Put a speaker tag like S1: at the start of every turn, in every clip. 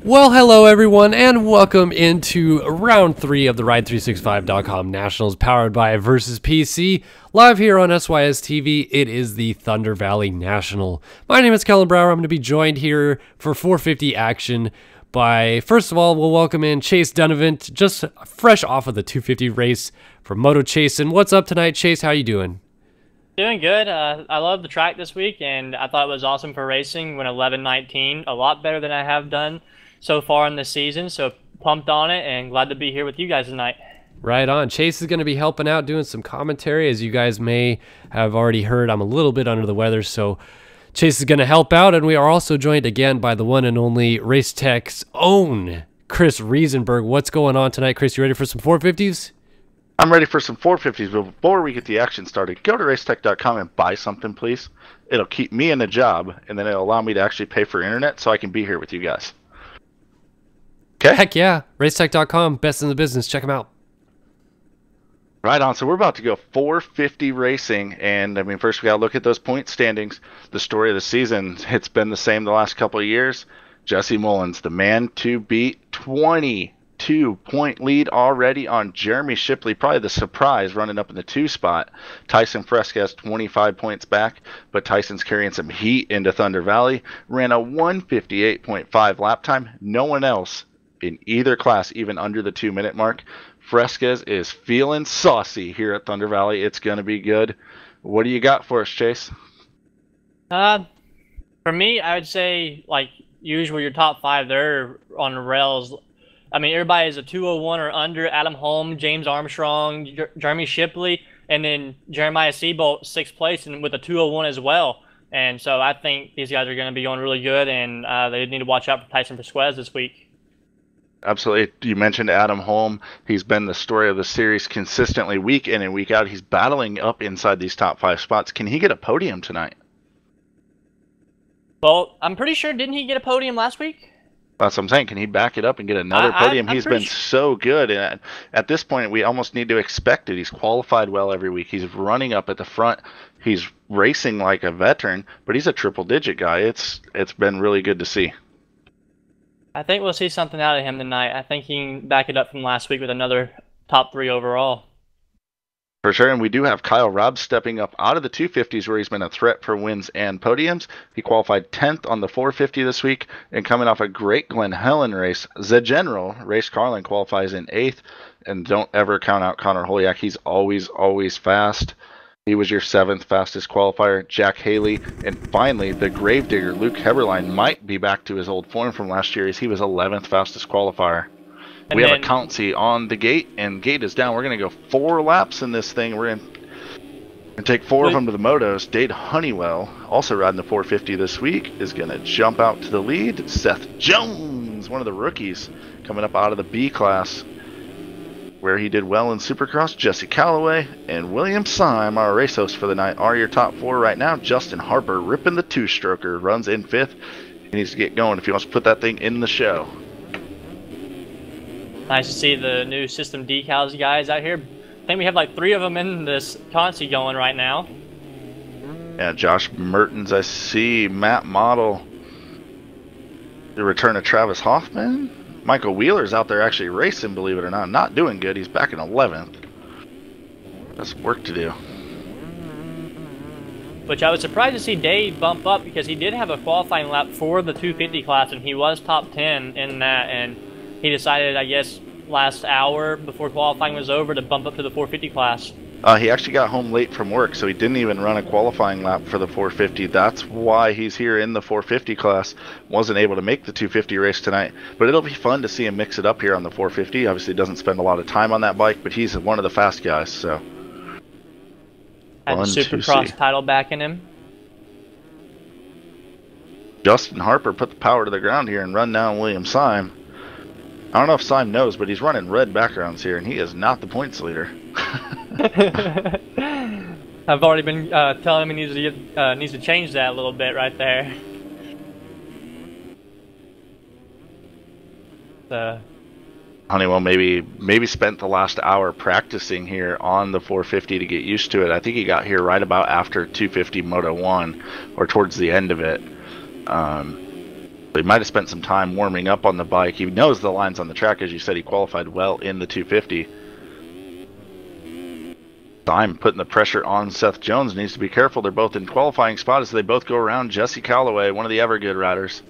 S1: Well, hello everyone, and welcome into round 3 of the Ride365.com Nationals powered by Versus PC. Live here on SYS TV, it is the Thunder Valley National. My name is Kellen Brauer. I'm going to be joined here for 450 action by, first of all, we'll welcome in Chase Dunivant, just fresh off of the 250 race from Moto Chasing. What's up tonight, Chase? How you doing?
S2: Doing good. I love the track this week, and I thought it was awesome for racing. Went 11:19, a lot better than I have done so far in the season. So pumped on it, and glad to be here with you guys tonight.
S1: Right on. Chase is going to be helping out, doing some commentary. As you guys may have already heard, I'm a little bit under the weather, so Chase is going to help out. And we are also joined again by the one and only Race Tech's own Chris Riesenberg. What's going on tonight, Chris? You ready for some 450s?
S3: I'm ready for some 450s, but before we get the action started, go to racetech.com and buy something, please. It'll keep me in a job, and then it'll allow me to actually pay for internet so I can be here with you guys. Okay?
S1: Heck yeah. Racetech.com, best in the business. Check them out.
S3: Right on. So we're about to go 450 racing, and I mean, first we got to look at those point standings. The story of the season, it's been the same the last couple of years. Jesse Mullins, the man to beat, 22-point lead already on Jeremy Shipley, probably the surprise, running up in the 2 spot. Tyson Fresquez 25 points back, but Tyson's carrying some heat into Thunder Valley. Ran a 158.5 lap time. No one else in either class even under the 2-minute mark. Fresquez is feeling saucy here at Thunder Valley. It's going to be good. What do you got for us, Chase?
S2: For me, I would say, like usual, your top 5 there on the rails. I mean, everybody is a 201 or under. Adam Holm, James Armstrong, Jeremy Shipley, and then Jeremiah Seabolt, 6th place, and with a 201 as well. And so I think these guys are going to be going really good, and they need to watch out for Tyson Fresquez this week.
S3: Absolutely. You mentioned Adam Holm. He's been the story of the series consistently week in and week out. He's battling up inside these top 5 spots. Can he get a podium tonight?
S2: Well, I'm pretty sure, didn't he get a podium last week?
S3: That's what I'm saying. Can he back it up and get another podium? He's been so good. And at this point, we almost need to expect it. He's qualified well every week. He's running up at the front. He's racing like a veteran, but he's a triple-digit guy. It's been really good to see.
S2: I think we'll see something out of him tonight. I think he can back it up from last week with another top 3 overall.
S3: For sure, and we do have Kyle Robb stepping up out of the 250s where he's been a threat for wins and podiums. He qualified 10th on the 450 this week, and coming off a great Glen Helen race, the General, Race Carlin, qualifies in 8th, and don't ever count out Connor Holyak. He's always fast. He was your 7th fastest qualifier. Jack Haley, and finally, the Gravedigger, Luke Heberlein, might be back to his old form from last year as he was 11th fastest qualifier. And we have a consi on the gate, and gate is down. We're going to go 4 laps in this thing. We're going to take 4 of them to the motos. Dade Honeywell, also riding the 450 this week, is going to jump out to the lead. Seth Jones, one of the rookies, coming up out of the B class, where he did well in Supercross. Jesse Calloway and William Syme, our race host for the night, are your top 4 right now. Justin Harper ripping the 2-stroker, runs in 5th. He needs to get going if he wants to put that thing in the show.
S2: Nice to see the new system decals guys out here. I think we have like 3 of them in this consi going right now.
S3: Yeah, Josh Mertens, I see. Matt Model. The return of Travis Hoffman. Michael Wheeler's out there actually racing, believe it or not. Not doing good. He's back in 11th. That's work to do.
S2: Which I was surprised to see Dave bump up because he did have a qualifying lap for the 250 class, and he was top 10 in that. And he decided, I guess, last hour before qualifying was over to bump up to the 450 class.
S3: He actually got home late from work, so he didn't even run a qualifying lap for the 450. That's why he's here in the 450 class. Wasn't able to make the 250 race tonight, but it'll be fun to see him mix it up here on the 450. Obviously, doesn't spend a lot of time on that bike, but he's one of the fast guys, so.
S2: Had the Supercross title back in him.
S3: Justin Harper put the power to the ground here and run down William Syme. I don't know if Syme knows, but he's running red backgrounds here, and he is not the points leader.
S2: I've already been telling him he needs to change that a little bit right there.
S3: Honeywell maybe spent the last hour practicing here on the 450 to get used to it. I think he got here right about after 250 Moto 1 or towards the end of it. He might have spent some time warming up on the bike. He knows the lines on the track. As you said, he qualified well in the 250. I'm putting the pressure on Seth Jones. Needs to be careful. They're both in qualifying spot as they both go around Jesse Calloway, one of the ever good riders.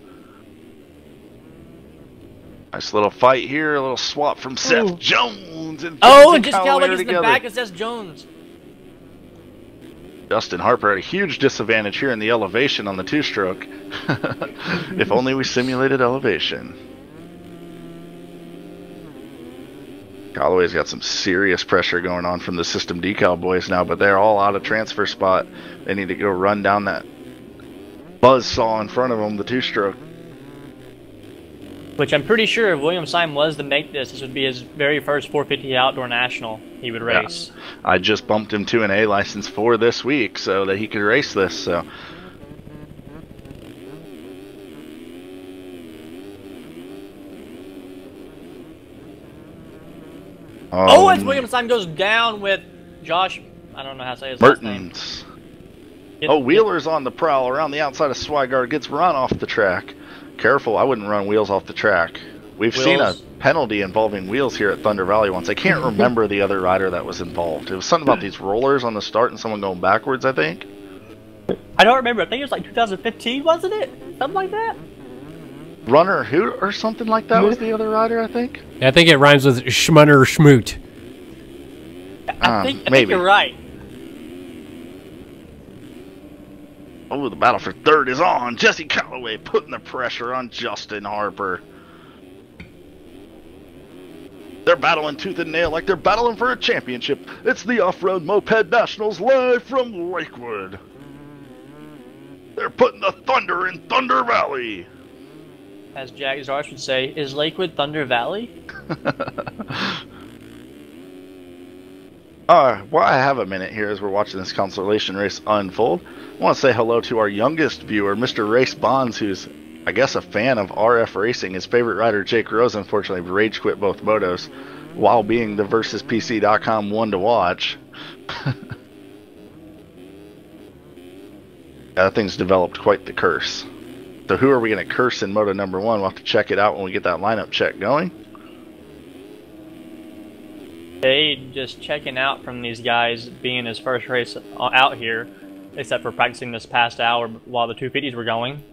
S3: Nice little fight here. A little swap from Seth Jones. And
S2: Jesse Calloway gets in the back of Seth Jones.
S3: Justin Harper had a huge disadvantage here in the elevation on the two-stroke. If only we simulated elevation. Callaway's got some serious pressure going on from the system decal boys now, but they're all out of transfer spot. They need to go run down that buzzsaw in front of them, the two-stroke.
S2: Which I'm pretty sure if William Syme was to make this would be his very first 450 outdoor national he would race.
S3: Yeah. I just bumped him to an A license for this week so that he could race this. So.
S2: As William Syme goes down with Josh, I don't know how to say his last name.
S3: Wheeler's on the prowl around the outside of Swigard, gets run off the track. Careful, I wouldn't run Wheels off the track. We've seen a penalty involving Wheels here at Thunder Valley once. I can't remember the other rider that was involved. It was something about these rollers on the start and someone going backwards, I think.
S2: I don't remember. I think it was like 2015, wasn't it? Something like that?
S3: Runner Hoot or something like that was the other rider, I think.
S1: Yeah, I think it rhymes with Schmunner Schmoot.
S2: I think you're right.
S3: Oh, the battle for third is on. Jesse Calloway putting the pressure on Justin Harper. They're battling tooth and nail like they're battling for a championship. It's the Off-Road Moped Nationals live from Lakewood. They're putting the thunder in Thunder Valley.
S2: As Jack Zarsh would say, is Lakewood Thunder Valley?
S3: While I have a minute here as we're watching this consolation race unfold, I want to say hello to our youngest viewer, Mr. Race Bonds, who's, I guess, a fan of RF Racing. His favorite rider, Jake Rose, unfortunately rage quit both motos while being the VersusPC.com one to watch. That thing's developed quite the curse. So who are we going to curse in Moto number 1? We'll have to check it out when we get that lineup check going.
S2: Hey, just checking out from these guys being his first race out here, except for practicing this past hour while the 250s were going.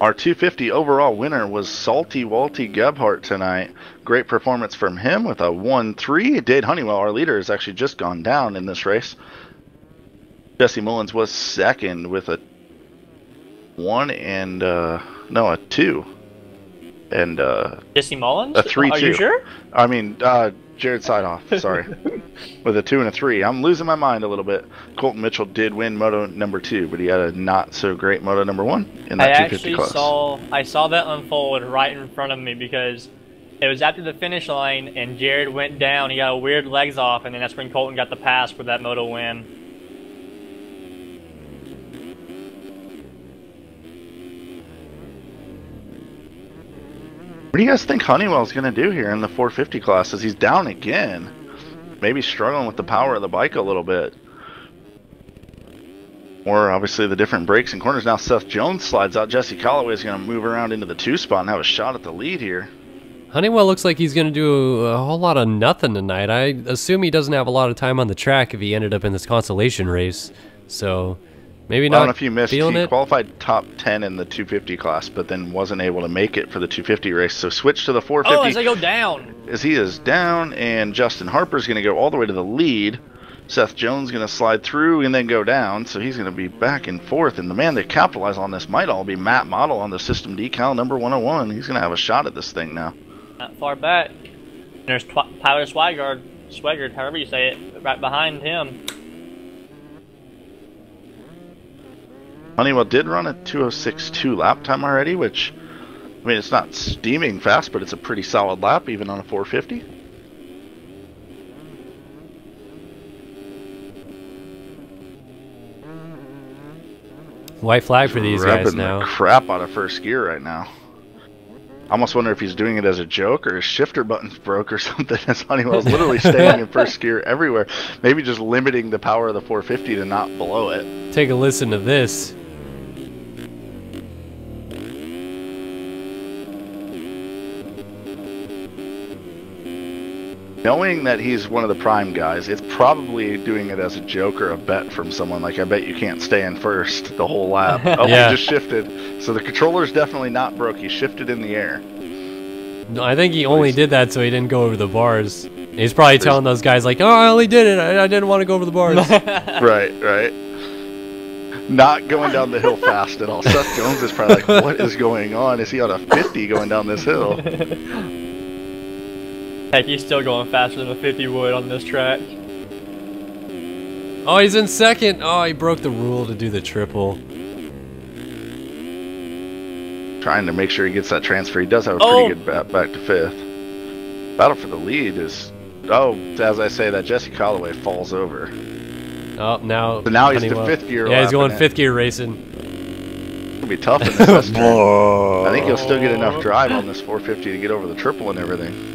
S3: Our 250 overall winner was Salty Walty Gebhardt tonight. Great performance from him with a 1-3. Dade Honeywell, our leader, has actually just gone down in this race. Jesse Mullins was second with a 1 and a 2. And
S2: Jesse Mullins?
S3: A 3-2.
S2: Are you sure?
S3: I mean, Jared Sidehoff, sorry. With a 2 and a 3. I'm losing my mind a little bit. Colton Mitchell did win Moto number 2, but he had a not so great Moto number 1 in that 250 class.
S2: I saw that unfold right in front of me because it was after the finish line and Jared went down. He got a weird legs off, and then that's when Colton got the pass for that Moto win.
S3: What do you guys think Honeywell's going to do here in the 450 class as he's down again? Maybe struggling with the power of the bike a little bit. Or obviously the different brakes and corners. Now Seth Jones slides out. Jesse Calloway is going to move around into the 2 spot and have a shot at the lead here.
S1: Honeywell looks like he's going to do a whole lot of nothing tonight. I assume he doesn't have a lot of time on the track if he ended up in this consolation race. So maybe not.
S3: I don't know if you missed. He qualified top 10 in the 250 class, but then wasn't able to make it for the 250 race. So switch to the 450.
S2: Oh, as they go down.
S3: As he is down, and Justin Harper's going to go all the way to the lead. Seth Jones going to slide through and then go down, so he's going to be back and forth. And the man that capitalized on this might all be Matt Model on the system decal number 101. He's going to have a shot at this thing now.
S2: Not far back. And there's Tyler Swigard, however you say it, right behind him.
S3: Honeywell did run a 2:06.2 lap time already, which, I mean, it's not steaming fast, but it's a pretty solid lap even on a 450.
S1: White flag for these guys now.
S3: The crap out of first gear right now. almost wonder if he's doing it as a joke or his shifter button's broke or something, as Honeywell's literally staying in first gear everywhere. Maybe just limiting the power of the 450 to not below it.
S1: Take a listen to this.
S3: Knowing that he's one of the prime guys, it's probably doing it as a joke or a bet from someone. Like, I bet you can't stay in first the whole lap. Oh,
S1: Yeah.
S3: He just shifted. So the controller's definitely not broke. He shifted in the air.
S1: No, I think he only did that so he didn't go over the bars. He's probably telling those guys like, "Oh, I only did it. I didn't want to go over the bars."
S3: Right. Not going down the hill fast at all. Seth Jones is probably like, what is going on? Is he on a 50 going down this hill?
S2: Heck, he's still going faster than a 50 would on this track.
S1: Oh, he's in second. Oh, he broke the rule to do the triple.
S3: Trying to make sure he gets that transfer. He does have a pretty good back to fifth. Battle for the lead is... Oh, as I say that, Jesse Callaway falls over.
S1: Oh, now...
S3: So now he's the
S1: Honeywell.
S3: fifth gear.
S1: Yeah, he's going
S3: lapping
S1: fifth gear racing.
S3: It'll be tough in this turn. I think he'll still get enough drive on this 450 to get over the triple and everything.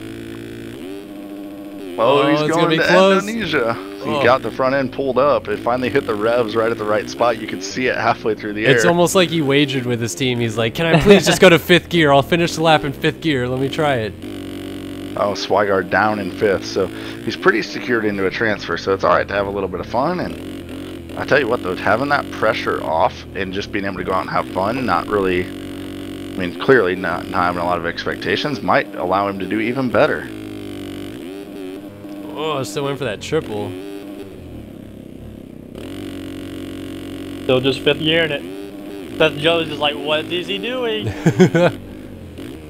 S3: Oh, he's
S1: it's
S3: going
S1: gonna be
S3: to
S1: close.
S3: Indonesia. He got the front end pulled up. It finally hit the revs right at the right spot. You could see it halfway through the air.
S1: It's almost like he wagered with his team. He's like, "Can I please just go to fifth gear? I'll finish the lap in fifth gear. Let me try it."
S3: Oh, Swigard down in fifth. So he's pretty secured into a transfer. So it's all right to have a little bit of fun. And I tell you what, though, having that pressure off and just being able to go out and have fun, not really, I mean, clearly not having a lot of expectations, might allow him to do even better.
S1: Oh, still went for that triple.
S2: Still just fifth gear in it. Seth Jones is like, what is he doing?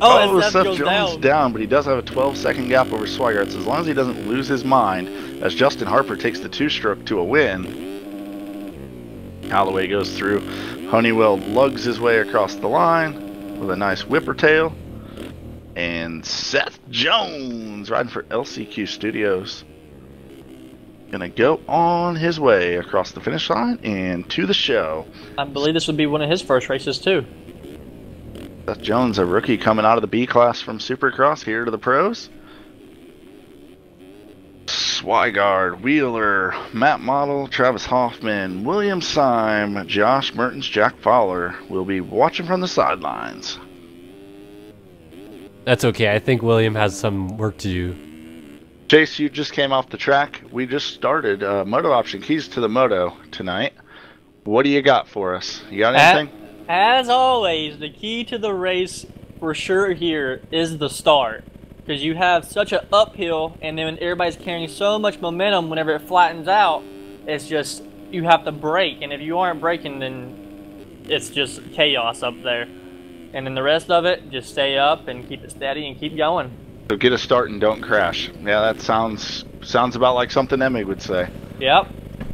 S3: Oh, Seth
S2: goes
S3: Jones down, but he does have a 12-second gap over Swigart. So as long as he doesn't lose his mind, as Justin Harper takes the two-stroke to a win, Callaway goes through. Honeywell lugs his way across the line with a nice whipper tail. And Seth Jones, riding for LCQ Studios, gonna go on his way across the finish line and to the show.
S2: I believe this would be one of his first races too.
S3: Seth Jones, a rookie coming out of the B class from Supercross here to the pros. Swigard, Wheeler, Matt Model, Travis Hoffman, William Syme, Josh Mertens, Jack Fowler will be watching from the sidelines.
S1: That's okay. I think William has some work to do.
S3: Chase, you just came off the track. We just started Moto Option Keys to the Moto tonight. What do you got for us? You got anything?
S2: As always, the key to the race for sure here is the start. Because you have such an uphill, and then when everybody's carrying so much momentum, whenever it flattens out, it's just, you have to brake. And if you aren't braking, then it's just chaos up there. And then the rest of it, just stay up and keep it steady and keep going.
S3: So get a start and don't crash. Yeah, that sounds about like something Emig would say.
S2: Yep.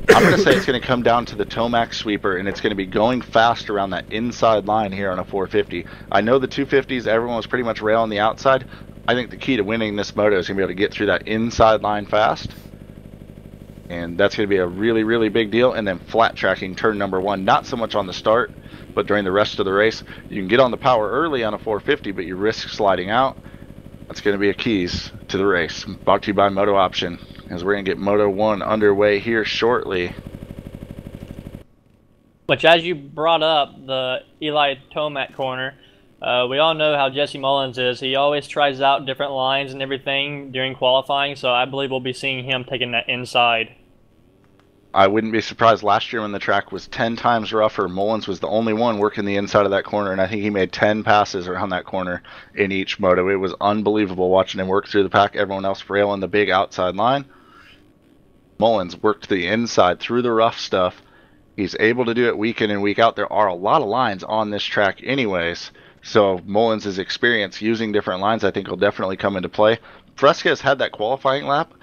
S3: I'm going to say it's going to come down to the Tomac sweeper, and it's going to be going fast around that inside line here on a 450. I know the 250s, everyone was pretty much rail on the outside. I think the key to winning this moto is going to be able to get through that inside line fast. And that's going to be a really, really big deal. And then flat tracking turn number one, not so much on the start, but during the rest of the race. You can get on the power early on a 450, but you risk sliding out. That's going to be a keys to the race. Brought to you by Moto Option, as we're going to get Moto 1 underway here shortly.
S2: Which, as you brought up, the Eli Tomac corner, we all know how Jesse Mullins is. He always tries out different lines and everything during qualifying, so I believe we'll be seeing him taking that inside.
S3: I wouldn't be surprised. Last year when the track was 10 times rougher, Mullins was the only one working the inside of that corner, and I think he made 10 passes around that corner in each moto. It was unbelievable watching him work through the pack. Everyone else railing the big outside line. Mullins worked the inside through the rough stuff. He's able to do it week in and week out. There are a lot of lines on this track anyways, so Mullins' experience using different lines I think will definitely come into play. Fresquez had that qualifying lap.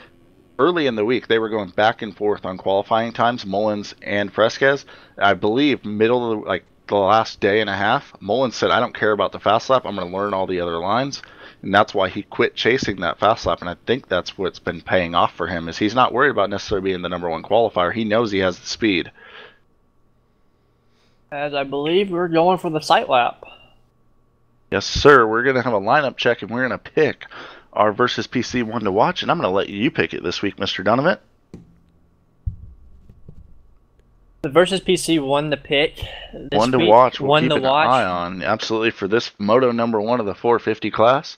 S3: Early in the week, they were going back and forth on qualifying times, Mullins and Fresquez. I believe middle of the last day and a half, Mullins said, I don't care about the fast lap, I'm going to learn all the other lines. And that's why he quit chasing that fast lap, and I think that's what's been paying off for him, is he's not worried about necessarily being the #1 qualifier. He knows he has the speed.
S2: As I believe we're going for the sight lap.
S3: Yes, sir. We're going to have a lineup check, and we're going to pick our versus PC one to watch, and I'm going to let you pick it this week, Mr. Dunivant.
S2: The versus PC one to pick. This
S3: one to
S2: week,
S3: watch. We'll
S2: one
S3: keep
S2: to
S3: an
S2: watch.
S3: eye on, absolutely, for this Moto #1 of the 450 class.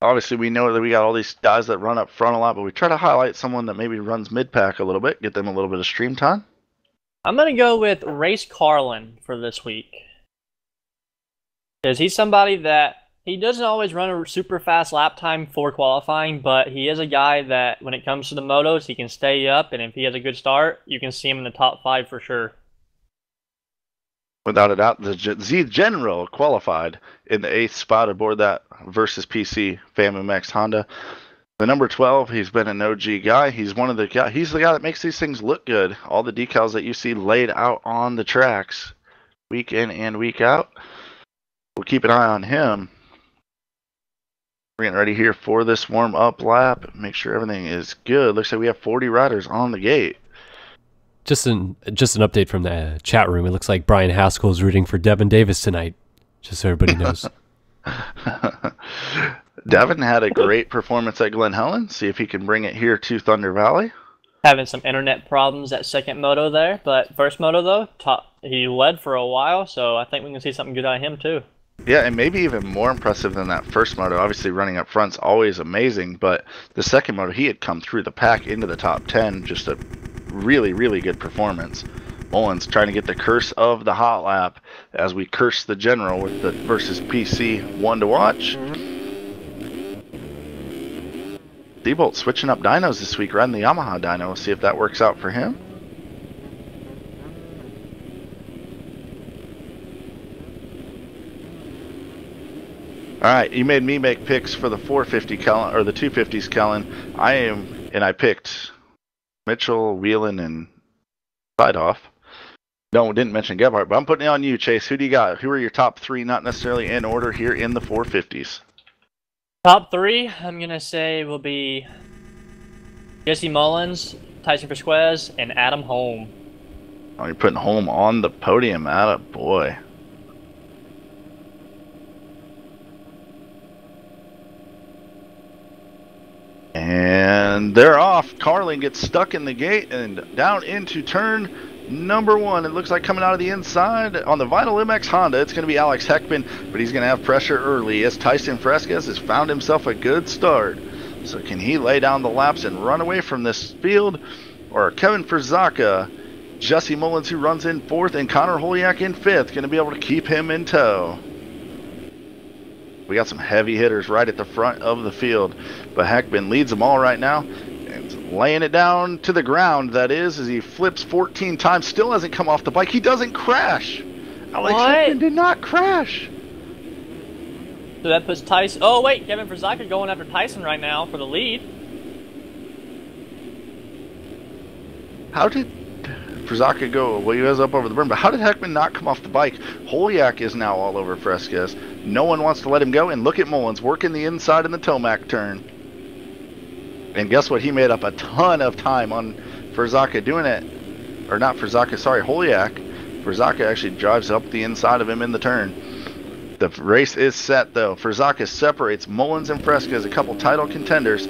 S3: Obviously, we know that we got all these guys that run up front a lot, but we try to highlight someone that maybe runs mid-pack a little bit, get them a little bit of stream time.
S2: I'm going to go with Race Carlin for this week. Because he's somebody that he doesn't always run a super fast lap time for qualifying, but he is a guy that when it comes to the motos, he can stay up, and if he has a good start, you can see him in the top 5 for sure.
S3: Without a doubt, the Z General qualified in the 8th spot aboard that versus PC FAMMX Honda. The number 12, he's been an OG guy. He's one of the guy. He's the guy that makes these things look good. All the decals that you see laid out on the tracks, week in and week out. We'll keep an eye on him. We're getting ready here for this warm-up lap. Make sure everything is good. Looks like we have 40 riders on the gate.
S1: Just an update from the chat room. It looks like Brian Haskell is rooting for Devin Davis tonight, just so everybody knows.
S3: Devin had a great performance at Glen Helen. See if he can bring it here to Thunder Valley.
S2: Having some internet problems at second moto there, but first moto though, he led for a while, so I think we can see something good out of him too.
S3: Yeah, and maybe even more impressive than that first moto. Obviously, running up front's always amazing, but the second moto, he had come through the pack into the top 10. Just a really, really good performance. Mullins trying to get the curse of the hot lap as we curse the general with the versus PC one to watch. D-Bolt switching up dynos this week, riding the Yamaha dyno. We'll see if that works out for him. All right, you made me make picks for the 450 Kellen, or the 250s Kellen. I picked Mitchell, Whelan, and Sidehoff. No, didn't mention Gebhardt, but I'm putting it on you, Chase. Who do you got? Who are your top 3, not necessarily in order here in the 450s?
S2: Top 3, I'm going to say will be Jesse Mullins, Tyson Vasquez, and Adam Holm.
S3: Oh, you're putting Holm on the podium. Attaboy. And they're off. Carlin gets stuck in the gate and down into turn number 1. It looks like coming out of the inside on the Vinyl MX Honda. It's going to be Alex Heckman, but he's going to have pressure early as Tyson Fresquez has found himself a good start. So can he lay down the laps and run away from this field? Or Kevin Frzaka, Jesse Mullins, who runs in 4th, and Connor Holyak in 5th, going to be able to keep him in tow. We got some heavy hitters right at the front of the field, but Heckman leads them all right now and laying it down to the ground. That is, as he flips 14 times, still hasn't come off the bike. He doesn't crash. Alex Heckman did not crash.
S2: So that puts Tyson. Oh wait, Kevin Frzaka going after Tyson right now for the lead.
S3: How did Frzaka go? Well, he was up over the berm, but how did Heckman not come off the bike? Holyak is now all over Fresquez. No one wants to let him go, and look at Mullins working the inside in the Tomac turn. And guess what? He made up a ton of time on Frzaka doing it. Or not Frzaka, sorry, Holyak. Frzaka actually drives up the inside of him in the turn. The race is set, though. Frzaka separates Mullins and Fresquez, a couple title contenders.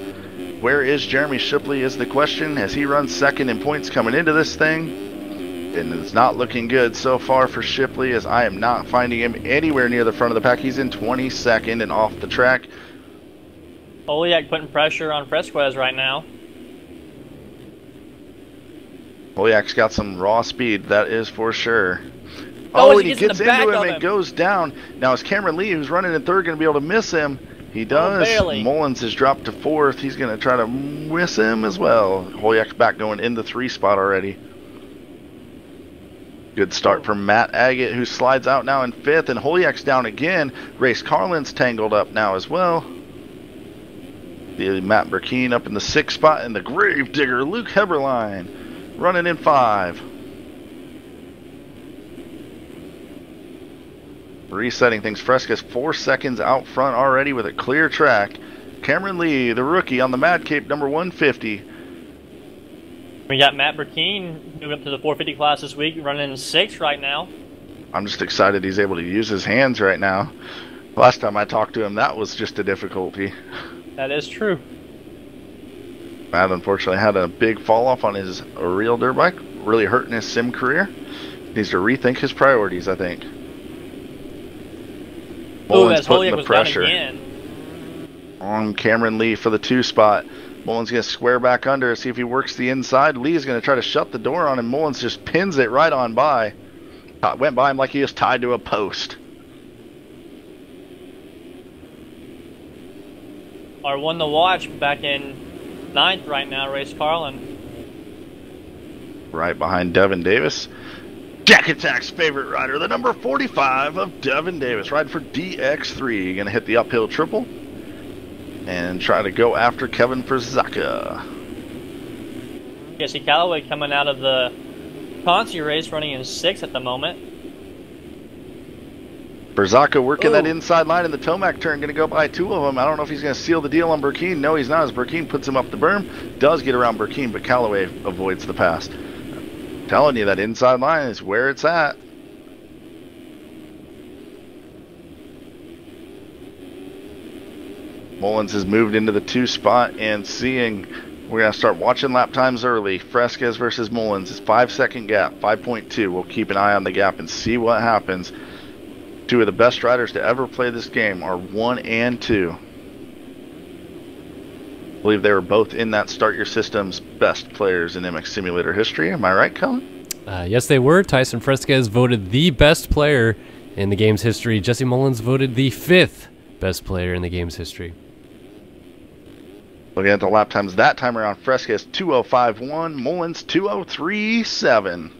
S3: Where is Jeremy Shipley is the question, as he runs second in points coming into this thing. And it's not looking good so far for Shipley, as I am not finding him anywhere near the front of the pack. He's in 22nd and off the track.
S2: Holyak putting pressure on Fresquez right now.
S3: Holyak's got some raw speed, that is for sure.
S2: Oh,
S3: and he gets into him and goes down. Now is Cameron Lee, who's running in 3rd, going to be able to miss him? He does. Mullins has dropped to 4th. He's going to try to miss him as well. Holyak's back going in the 3 spot already. Good start for Matt Agate, who slides out now in 5th, and Holyak's down again. Race Carlin's tangled up now as well. The Matt Burkeen up in the 6th spot, and the Gravedigger Luke Heberlein running in 5. Resetting things, Fresquez 4 seconds out front already with a clear track. Cameron Lee, the rookie, on the Mad Cape, number 150.
S2: We got Matt Burkeen moving up to the 450 class this week, running in 6th right now.
S3: I'm just excited he's able to use his hands right now. Last time I talked to him, that was just a difficulty.
S2: That is true.
S3: Matt unfortunately had a big fall off on his real dirt bike, really hurting his sim career. Needs to rethink his priorities, I think. Mullins putting the pressure on Cameron Lee for the 2 spot. Mullins going to square back under, see if he works the inside. Lee is going to try to shut the door on him. Mullins just pins it right on by. Went by him like he was tied to a post.
S2: Our one to watch back in 9th right now, Race Carlin.
S3: Right behind Devin Davis. Jack Attack's favorite rider, the number 45 of Devin Davis, riding for DX3. Going to hit the uphill triple and try to go after Kevin Frizaka.
S2: Jesse Calloway coming out of the consi race, running in 6th at the moment.
S3: Frizaka working that inside line in the Tomac turn, going to go by 2 of them. I don't know if he's going to seal the deal on Burkeen. No, he's not, as Burkeen puts him up the berm. Does get around Burkeen, but Calloway avoids the pass. Telling you, that inside line is where it's at. Mullins has moved into the 2 spot and seeing, we're going to start watching lap times early. Fresquez versus Mullins is 5-second gap, 5.2. We'll keep an eye on the gap and see what happens. 2 of the best riders to ever play this game are 1 and 2. I believe they were both in that Start Your System's best players in MX Simulator history. Am I right, Kellen?
S1: Yes, they were. Tyson Fresquez voted the best player in the game's history. Jesse Mullins voted the 5th best player in the game's history.
S3: Looking at the lap times that time around, Fresquez 2:05.1, Mullins 2:03.7.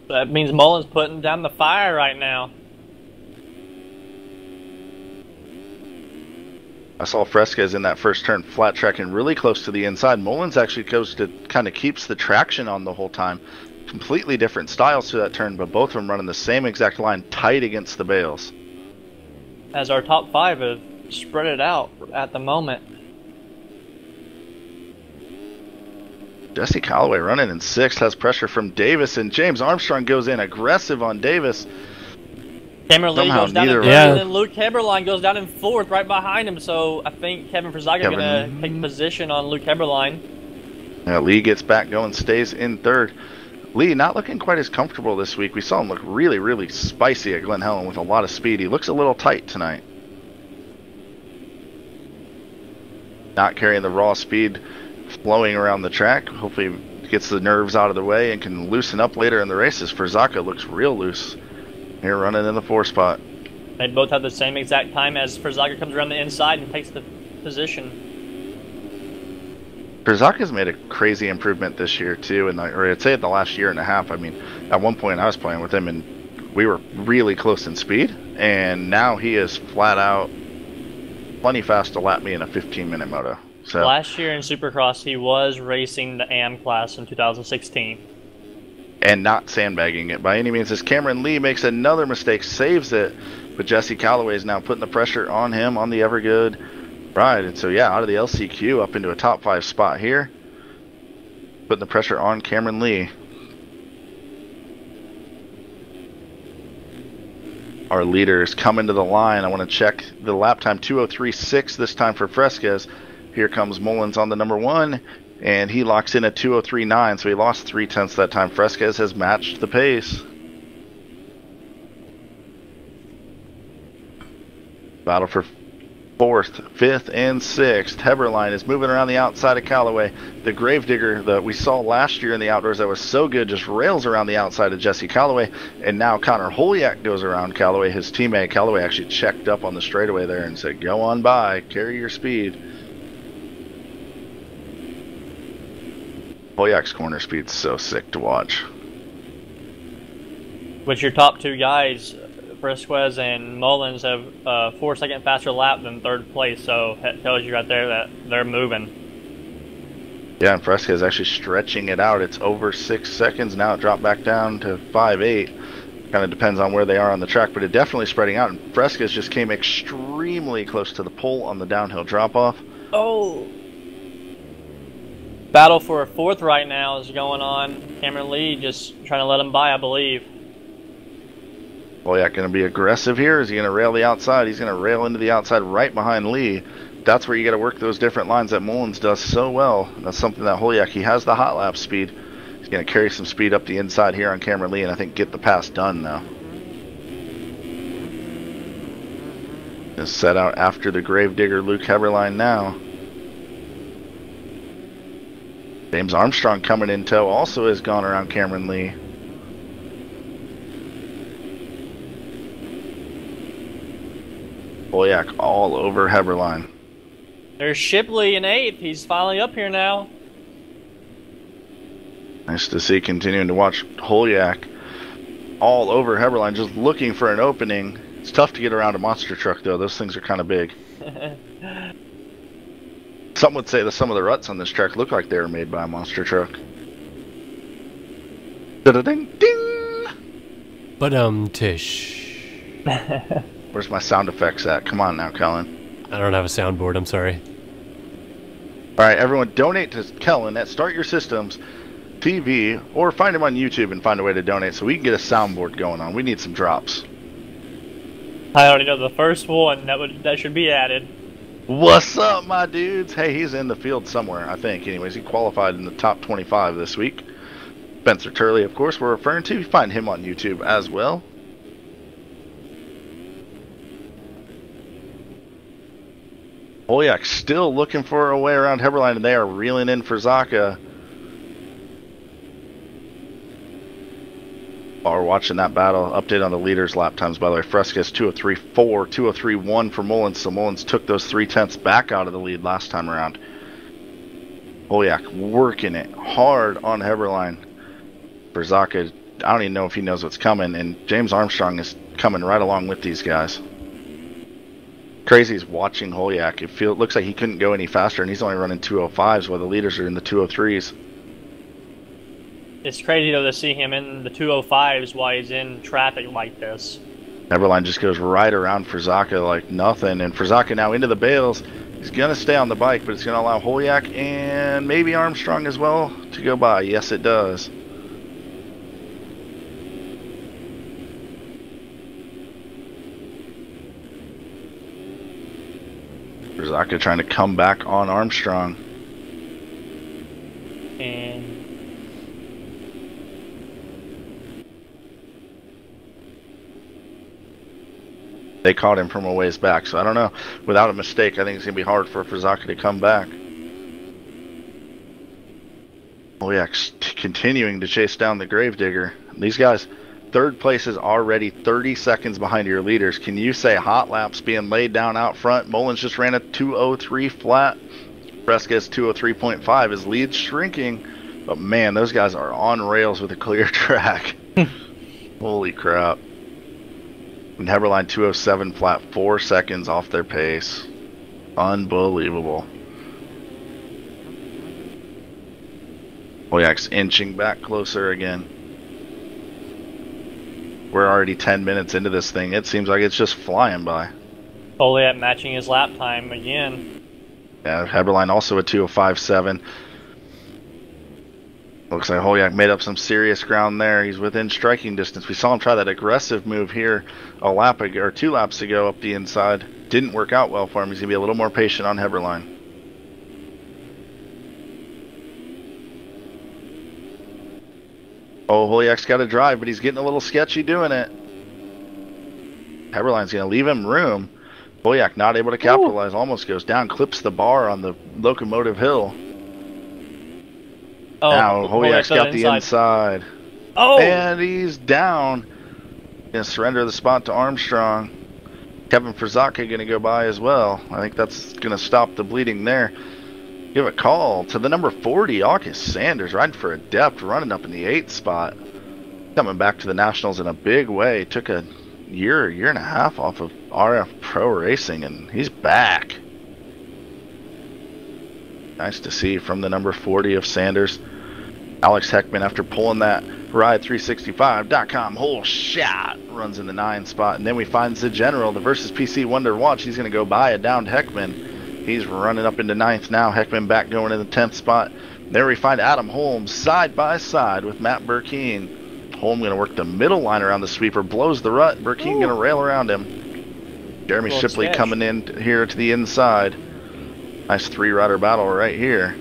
S2: That means Mullins putting down the fire right now.
S3: I saw Fresquez in that first turn flat tracking really close to the inside. Mullins actually goes to kind of keeps the traction on the whole time. Completely different styles to that turn, but both of them running the same exact line tight against the bales.
S2: As our top 5 have spread it out at the moment.
S3: Jesse Calloway running in 6th, has pressure from Davis, and James Armstrong goes in aggressive on Davis.
S2: Cameron Lee goes down in 3rd, and then Luke Heberlein goes down in 4th right behind him, so I think Kevin Frizaka is going to take position on Luke Heberlein.
S3: Yeah, Lee gets back going, stays in 3rd. Lee not looking quite as comfortable this week. We saw him look really, really spicy at Glen Helen with a lot of speed. He looks a little tight tonight. Not carrying the raw speed flowing around the track. Hopefully gets the nerves out of the way and can loosen up later in the races. Frizaka looks real loose here running in the 4 spot.
S2: They both have the same exact time as Frizaka comes around the inside and takes the position.
S3: Frizaka's made a crazy improvement this year too, or I'd say in the last year and a half. I mean, at one point I was playing with him and we were really close in speed, and now he is flat out plenty fast to lap me in a 15-minute moto. So
S2: last year in Supercross, he was racing the AM class in 2016.
S3: And not sandbagging it by any means, as Cameron Lee makes another mistake, saves it, but Jesse Calloway is now putting the pressure on him on the Evergood ride. And so, yeah, out of the LCQ up into a top 5 spot here, putting the pressure on Cameron Lee. Our leader is coming to the line. I want to check the lap time, 2:03.6 this time for Fresquez. Here comes Mullins on the number 1, and he locks in at 2:03.9, so he lost 0.3 that time. Fresquez has matched the pace. Battle for 4th, 5th, and 6th. Heberlein is moving around the outside of Calloway. The Gravedigger that we saw last year in the outdoors that was so good just rails around the outside of Jesse Calloway, and now Connor Holyak goes around Calloway. His teammate Calloway actually checked up on the straightaway there and said, go on by, carry your speed. Hoyak's corner speed's so sick to watch.
S2: Which your top 2 guys, Fresquez and Mullins, have a 4-second faster lap than 3rd place, so that tells you right there that they're moving.
S3: Yeah, and Fresquez actually stretching it out. It's over 6 seconds now. It dropped back down to 5.8. Kind of depends on where they are on the track, but it definitely spreading out. And Fresquez just came extremely close to the pole on the downhill drop-off.
S2: Oh! Battle for a 4th right now is going on. Cameron Lee just trying to let him by, I believe.
S3: Polyak going to be aggressive here. Is he going to rail the outside? He's going to rail into the outside right behind Lee. That's where you got to work those different lines that Mullins does so well. That's something that Polyak, he has the hot lap speed. He's going to carry some speed up the inside here on Cameron Lee, and I think get the pass done now. Is set out after the Gravedigger Luke Heberlein now. James Armstrong coming in tow also has gone around Cameron Lee. Polyak all over Heberlein.
S2: There's Shipley in 8th. He's finally up here now.
S3: Nice to see, continuing to watch Polyak all over Heberlein, just looking for an opening. It's tough to get around a monster truck, though. Those things are kind of big. Some would say that some of the ruts on this track look like they were made by a monster truck. Da-da-ding, ding!
S1: Tish.
S3: Where's my sound effects at? Come on now, Kellen.
S1: I don't have a soundboard, I'm sorry.
S3: Alright, everyone, donate to Kellen at Start Your Systems TV, or find him on YouTube and find a way to donate so we can get a soundboard going on. We need some drops.
S2: I already know the first one that should be added.
S3: What's up, my dudes? Hey, he's in the field somewhere, I think. Anyways, he qualified in the top 25 this week. Spencer Turley, of course, we're referring to. You find him on YouTube as well. Polyak still looking for a way around Heberlein, and they are reeling in for Zaka. While we're watching that battle, update on the leaders' lap times, by the way. Fresquez 2:03.4, 2:03.1 for Mullins, so Mullins took those 3/10 back out of the lead last time around. Polyak working it hard on Heberlein. For Zaka, I don't even know if he knows what's coming, and James Armstrong is coming right along with these guys. Crazy is watching Polyak. It looks like he couldn't go any faster, and he's only running 2:05s while the leaders are in the 2:03s.
S2: It's crazy, though, to see him in the 2:05s while he's in traffic like this.
S3: Heberlein just goes right around for Zaka like nothing, and for Zaka now into the bales. He's going to stay on the bike, but it's going to allow Polyak and maybe Armstrong as well to go by. Yes, it does. Zaka trying to come back on Armstrong.
S2: And
S3: they caught him from a ways back, so I don't know. Without a mistake, I think it's going to be hard for Zaka to come back. Polyak's continuing to chase down the Gravedigger. These guys, third place is already 30 seconds behind your leaders. Can you say hot laps being laid down out front? Mullins just ran a 2:03 flat. Fresquez 2:03.5. His lead's shrinking. But man, those guys are on rails with a clear track. Holy crap. And Heberlein 2:07 flat, 4 seconds off their pace. Unbelievable. Polyak's inching back closer again. We're already 10 minutes into this thing. It seems like it's just flying by.
S2: Polyak matching his lap time again.
S3: Yeah, Heberlein also a 2:05.7. Looks like Polyak made up some serious ground there. He's within striking distance. We saw him try that aggressive move here a lap ago, or 2 laps ago up the inside. Didn't work out well for him. He's going to be a little more patient on Heberlein. Oh, Polyak's got to drive, but he's getting a little sketchy doing it. Heberlein's going to leave him room. Polyak not able to capitalize. Ooh. Almost goes down, clips the bar on the locomotive hill. Oh, now Polyak's got the inside.
S2: Oh!
S3: And he's down. Going to surrender the spot to Armstrong. Kevin Frzaka going to go by as well. I think that's going to stop the bleeding there. Give a call to the number 40, August Sanders, riding for a depth, running up in the 8th spot. Coming back to the Nationals in a big way. Took a year and a half off of RF Pro Racing, and he's back. Nice to see from the number 40 of Sanders. Alex Heckman, after pulling that Ride365.com whole shot, runs in the 9th spot. And then we find the General, the Versus PC Wonder Watch. He's going to go by a downed Heckman. He's running up into 9th now. Heckman back going in the 10th spot. There we find Adam Holmes side by side with Matt Burkeen. Holm going to work the middle line around the sweeper, blows the rut. Burkeen going to rail around him. Jeremy Shipley coming in here to the inside. Nice three-rider battle right here.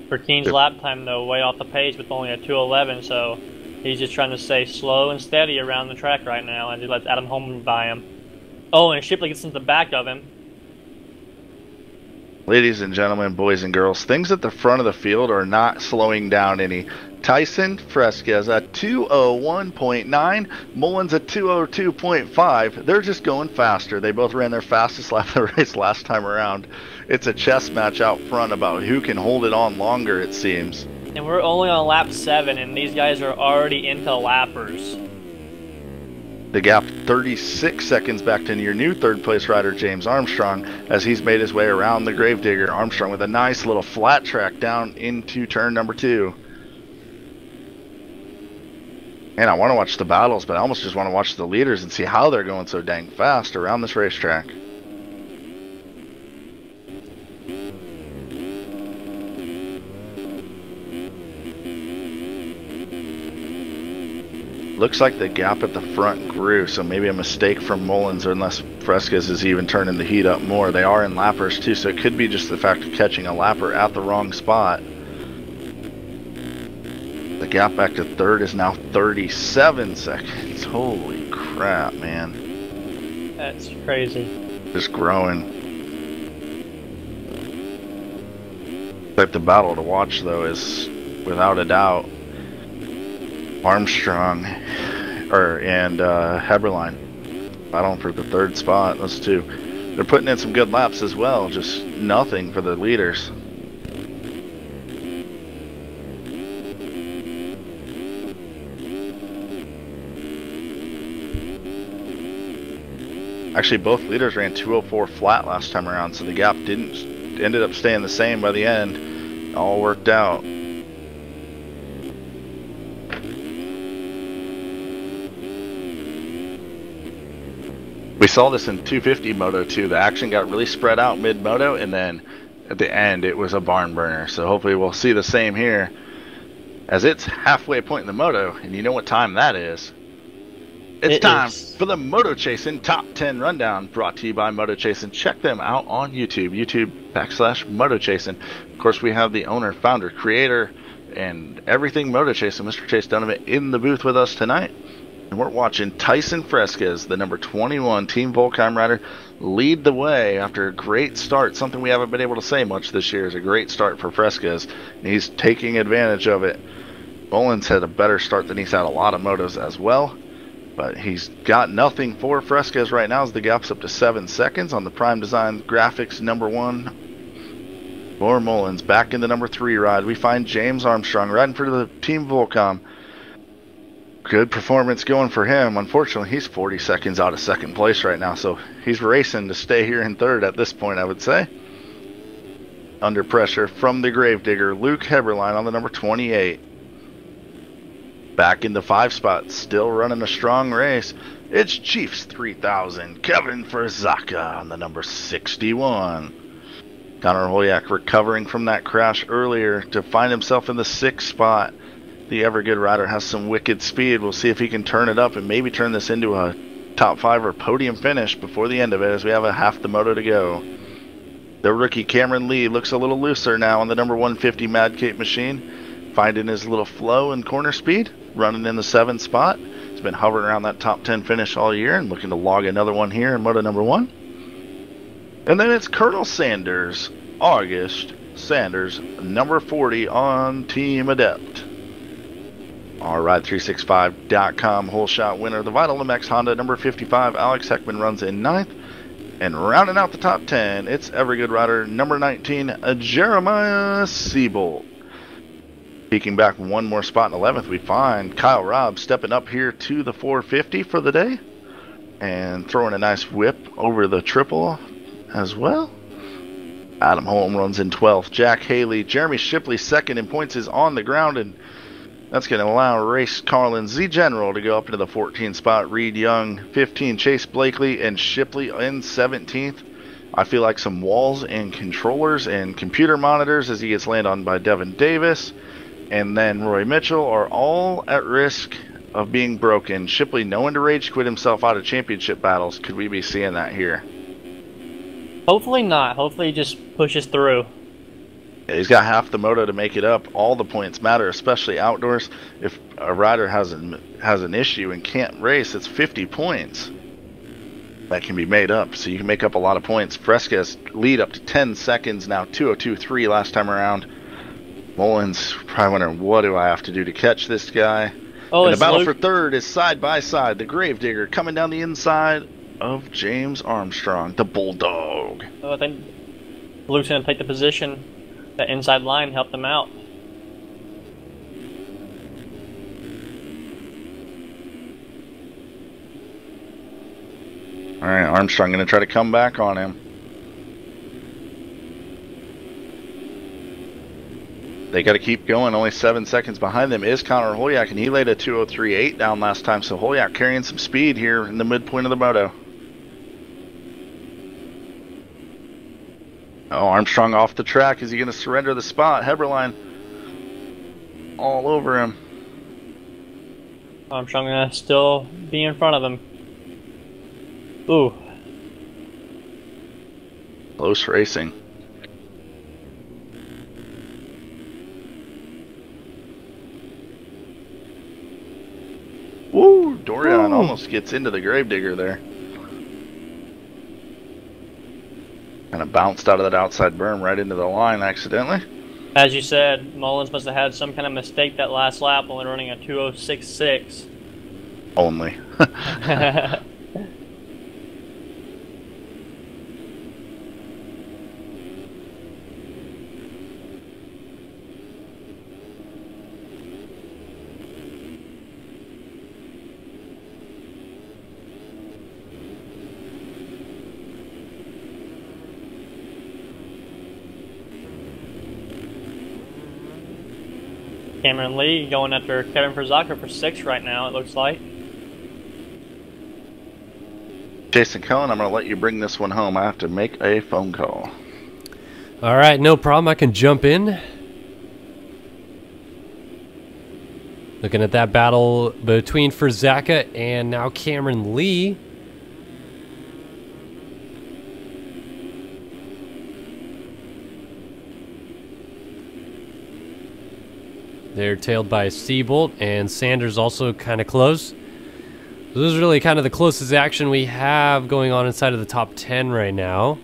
S2: Burkeen's lap time, though, way off the pace with only a 2:11, so he's just trying to stay slow and steady around the track right now as he lets Adam Holm by him. Oh, and Shipley gets into the back of him.
S3: Ladies and gentlemen, boys and girls, things at the front of the field are not slowing down any. Tyson Fresquez at 2:01.9, Mullins at 2:02.5. They're just going faster. They both ran their fastest lap of the race last time around. It's a chess match out front about who can hold it on longer, it seems.
S2: And we're only on lap 7, and these guys are already into lappers.
S3: The gap 36 seconds back to your new third place rider James Armstrong as he's made his way around the Gravedigger. Armstrong with a nice little flat track down into turn number 2. And I want to watch the battles, but I almost just want to watch the leaders and see how they're going so dang fast around this racetrack. Looks like the gap at the front grew, so maybe a mistake from Mullins, or unless Fresquez is even turning the heat up more. They are in lappers too, so it could be just the fact of catching a lapper at the wrong spot. The gap back to third is now 37 seconds. Holy crap, man.
S2: That's crazy.
S3: Just growing. Like the battle to watch, though, is without a doubt Armstrong and Heberlein battling for the third spot. Those two, they're putting in some good laps as well, just nothing for the leaders. Actually, both leaders ran 2:04 flat last time around, so the gap ended up staying the same by the end. It all worked out. We saw this in 250 Moto too. The action got really spread out mid-Moto, and then at the end it was a barn burner. So hopefully we'll see the same here, as it's halfway point in the Moto, and you know what time that is. It's time for the Moto Chasing Top 10 Rundown, brought to you by Moto Chasing. Check them out on YouTube, YouTube.com/Moto Chasing. Of course, we have the owner, founder, creator, and everything Moto Chasing, Mr. Chase Dunivant, in the booth with us tonight. And we're watching Tyson Fresquez, the number 21 Team Volcom rider, lead the way after a great start. Something we haven't been able to say much this year is a great start for Fresquez, and he's taking advantage of it. Mullins had a better start than he's had a lot of motos as well, but he's got nothing for Fresquez right now as the gap's up to 7 seconds on the Prime Design Graphics number 1. For Mullins, back in the number 3 ride, we find James Armstrong riding for the Team Volcom. Good performance going for him. Unfortunately, he's 40 seconds out of second place right now, so he's racing to stay here in third at this point, I would say. Under pressure from the Gravedigger, Luke Heberlein on the number 28. Back in the 5 spot, still running a strong race. It's Chiefs 3000, Kevin Verzaka on the number 61. Connor Hoyak recovering from that crash earlier to find himself in the 6th spot. The ever good rider has some wicked speed. We'll see if he can turn it up and maybe turn this into a top 5 or podium finish before the end of it, as we have a half the moto to go. The rookie Cameron Lee looks a little looser now on the number 150 Mad Cape machine, finding his little flow and corner speed, running in the 7th spot. He's been hovering around that top 10 finish all year and looking to log another one here in moto number 1. And then it's Colonel Sanders, August Sanders, number 40 on Team Adept. Our Ride365.com whole shot winner, the Vital MX Honda number 55, Alex Heckman, runs in 9th. And rounding out the top 10, it's every good rider number 19, Jeremiah Siebold. Peeking back one more spot in 11th, we find Kyle Robb stepping up here to the 450 for the day. And throwing a nice whip over the triple as well. Adam Holm runs in 12th. Jack Haley, Jeremy Shipley second in points is on the ground, and that's going to allow Race Carlin Z General to go up into the 14th spot. Reed Young 15, Chase Blakely and Shipley in 17th. I feel like some walls and controllers and computer monitors as he gets landed on by Devin Davis. And then Roy Mitchell are all at risk of being broken. Shipley, no one to rage quit himself out of championship battles. Could we be seeing that here?
S2: Hopefully not. Hopefully he just pushes through.
S3: Yeah, he's got half the moto to make it up. All the points matter, especially outdoors. If a rider has an issue and can't race, it's 50 points. That can be made up, so you can make up a lot of points. Fresca's lead up to 10 seconds now, 2:02.3 last time around. Mullins probably wondering, what do I have to do to catch this guy?
S2: Oh,
S3: and the battle
S2: Luke
S3: for third is side by side. The Gravedigger coming down the inside of James Armstrong, the Bulldog.
S2: Oh, I think Luke's going to take the position. That inside line helped them out.
S3: All right, Armstrong going to try to come back on him. They got to keep going. Only 7 seconds behind them is Connor Holyak, and he laid a 2:03.8 down last time. So Holyak carrying some speed here in the midpoint of the moto. Oh, Armstrong off the track. Is he going to surrender the spot? Heberlein all over him.
S2: Armstrong going to still be in front of him. Ooh.
S3: Close racing. Woo! Dorian almost gets into the Gravedigger there. Kind of bounced out of that outside berm right into the line accidentally.
S2: As you said, Mullins must have had some kind of mistake that last lap, only running a 2:06.6.
S3: Only.
S2: Cameron Lee going after Kevin Perzaka for 6 right now, it looks like.
S3: Jason Kellen, I'm going to let you bring this one home. I have to make a phone call.
S1: All right, no problem. I can jump in. Looking at that battle between Perzaka and now Cameron Lee. They're tailed by Seabolt, and Sanders also kind of close. So this is really kind of the closest action we have going on inside of the top 10 right now.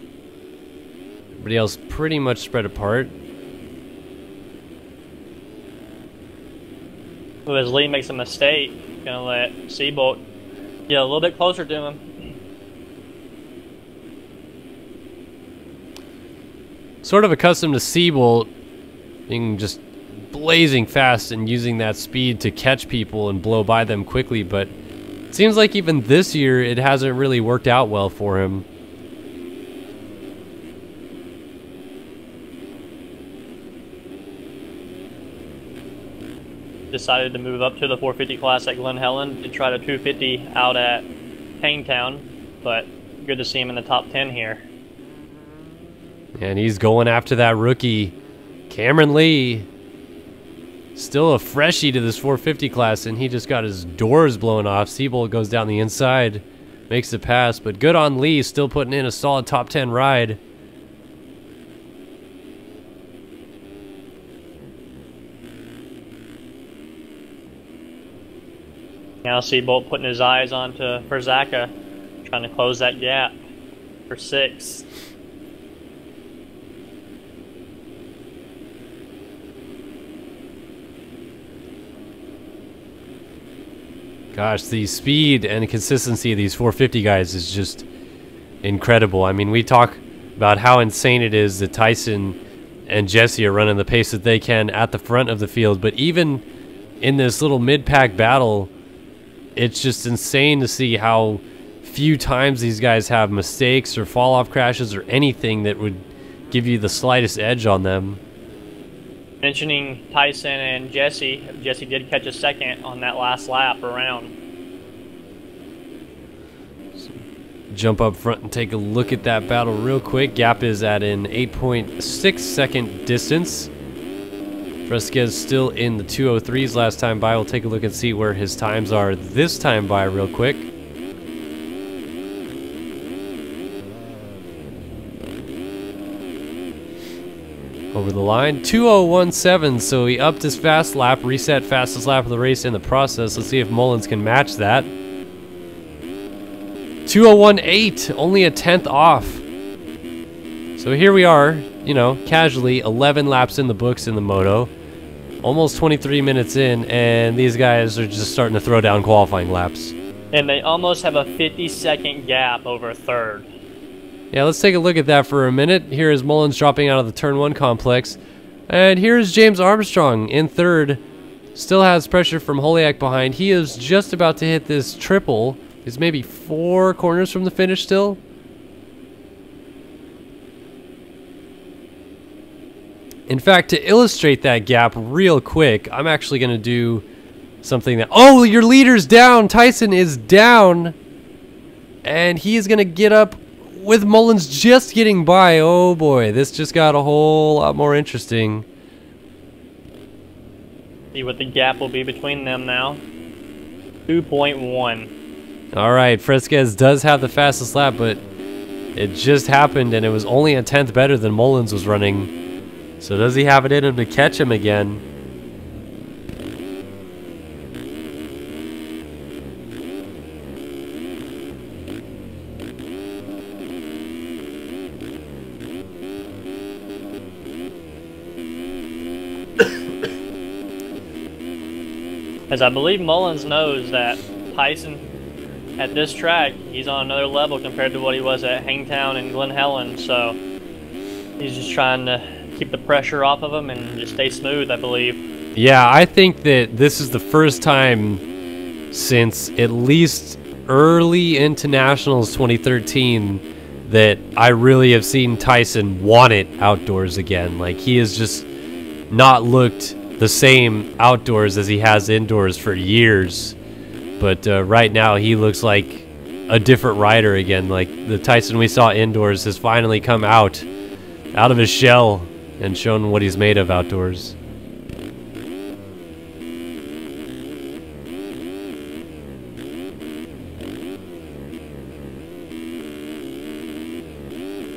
S1: Everybody else pretty much spread apart.
S2: Ooh, as Lee makes a mistake, gonna let Seabolt get a little bit closer to him.
S1: Sort of accustomed to Seabolt being just blazing fast and using that speed to catch people and blow by them quickly, but it seems like even this year it hasn't really worked out well for him.
S2: Decided to move up to the 450 class at Glen Helen to try the 250 out at Hangtown, but good to see him in the top 10 here.
S1: And he's going after that rookie, Cameron Lee. Still a freshie to this 450 class, and he just got his doors blown off. Seabolt goes down the inside, makes the pass, but good on Lee, still putting in a solid top 10 ride.
S2: Now Seabolt putting his eyes onto Perzaka, trying to close that gap for 6.
S1: Gosh, the speed and consistency of these 450 guys is just incredible. I mean, we talk about how insane it is that Tyson and Jesse are running the pace that they can at the front of the field, but even in this little mid-pack battle, it's just insane to see how few times these guys have mistakes or fall-off crashes or anything that would give you the slightest edge on them.
S2: Mentioning Tyson and Jesse, Jesse did catch a second on that last lap around.
S1: jump up front and take a look at that battle real quick. Gap is at an 8.6 second distance. Fresquez still in the 203s last time by. We'll take a look and see where his times are this time by real quick. Over the line, 2017, so he upped his fast lap, reset fastest lap of the race in the process. Let's see if Mullins can match that. 2018, only a 10th off. So here we are, you know, casually 11 laps in the books in the Moto. Almost 23 minutes in, and these guys are just starting to throw down qualifying laps.
S2: And they almost have a 50-second gap over third.
S1: Yeah, let's take a look at that for a minute. Here is Mullins dropping out of the turn 1 complex. And here's James Armstrong in third. Still has pressure from Holiak behind. He is just about to hit this triple. He's maybe 4 corners from the finish still. In fact, to illustrate that gap real quick, I'm actually going to do something that... Oh, your leader's down! Tyson is down! And he is going to get up with Mullins just getting by. Oh boy, this just got a whole lot more interesting.
S2: See what the gap will be between them now. 2.1.
S1: Alright, Fresquez does have the fastest lap, but it just happened and it was only a 10th better than Mullins was running. So does he have it in him to catch him again?
S2: As I believe Mullins knows that Tyson, at this track, he's on another level compared to what he was at Hangtown and Glen Helen, so he's just trying to keep the pressure off of him and just stay smooth, I believe.
S1: Yeah, I think that this is the first time since at least early into Nationals 2013 that I really have seen Tyson want it outdoors again. Like, he has just not looked the same outdoors as he has indoors for years, but right now he looks like a different rider again. Like, the Tyson we saw indoors has finally come out of his shell and shown what he's made of outdoors.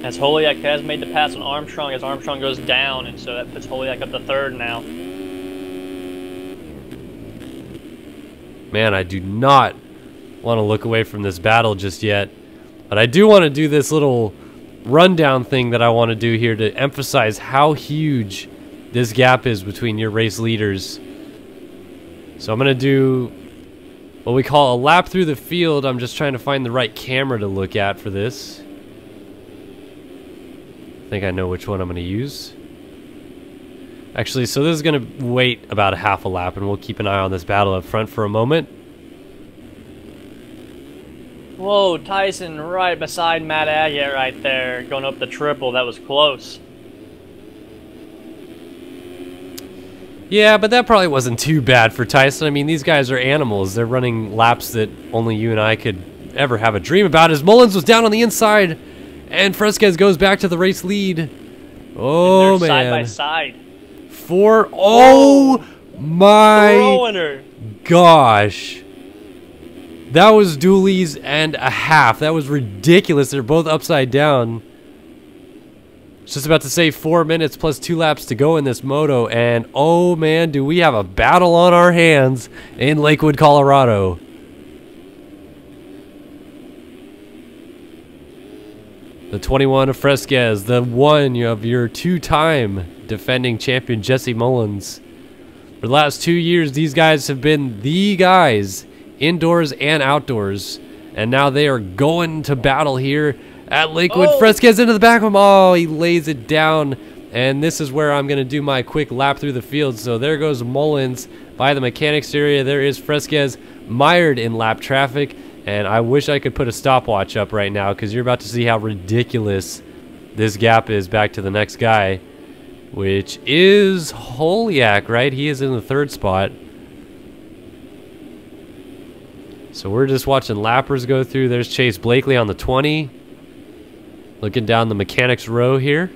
S2: As Holiak has made the pass on Armstrong, as Armstrong goes down, and so that puts Holiak up to third now.
S1: Man, I do not want to look away from this battle just yet, but I do want to do this little rundown thing that I want to do here to emphasize how huge this gap is between your race leaders. So I'm going to do what we call a lap through the field. I'm just trying to find the right camera to look at for this. I think I know which one I'm going to use. Actually, so this is going to wait about a half a lap, and we'll keep an eye on this battle up front for a moment.
S2: Whoa, Tyson right beside Matt Agate right there, going up the triple. That was close.
S1: Yeah, but that probably wasn't too bad for Tyson. I mean, these guys are animals. They're running laps that only you and I could ever have a dream about. As Mullins was down on the inside, and Fresquez goes back to the race lead. Oh, man.
S2: Side by side.
S1: Oh my gosh. That was dualies and a half. That was ridiculous. They're both upside down. Just about to say 4 minutes plus 2 laps to go in this moto, and oh man, do we have a battle on our hands in Lakewood, Colorado. The 21 of Fresquez, the 1 of your 2-time defending champion Jesse Mullins. For the last 2 years, these guys have been the guys, indoors and outdoors, and now they are going to battle here at Lakewood.
S2: Oh.
S1: Fresquez into the back of him. Oh, he lays it down, and this is where I'm going to do my quick lap through the field. So there goes Mullins by the mechanics area. There is Fresquez mired in lap traffic, and I wish I could put a stopwatch up right now because you're about to see how ridiculous this gap is back to the next guy, which is Holiak, right? He is in the 3rd spot. So we're just watching lappers go through. There's Chase Blakely on the 20. Looking down the mechanics row here.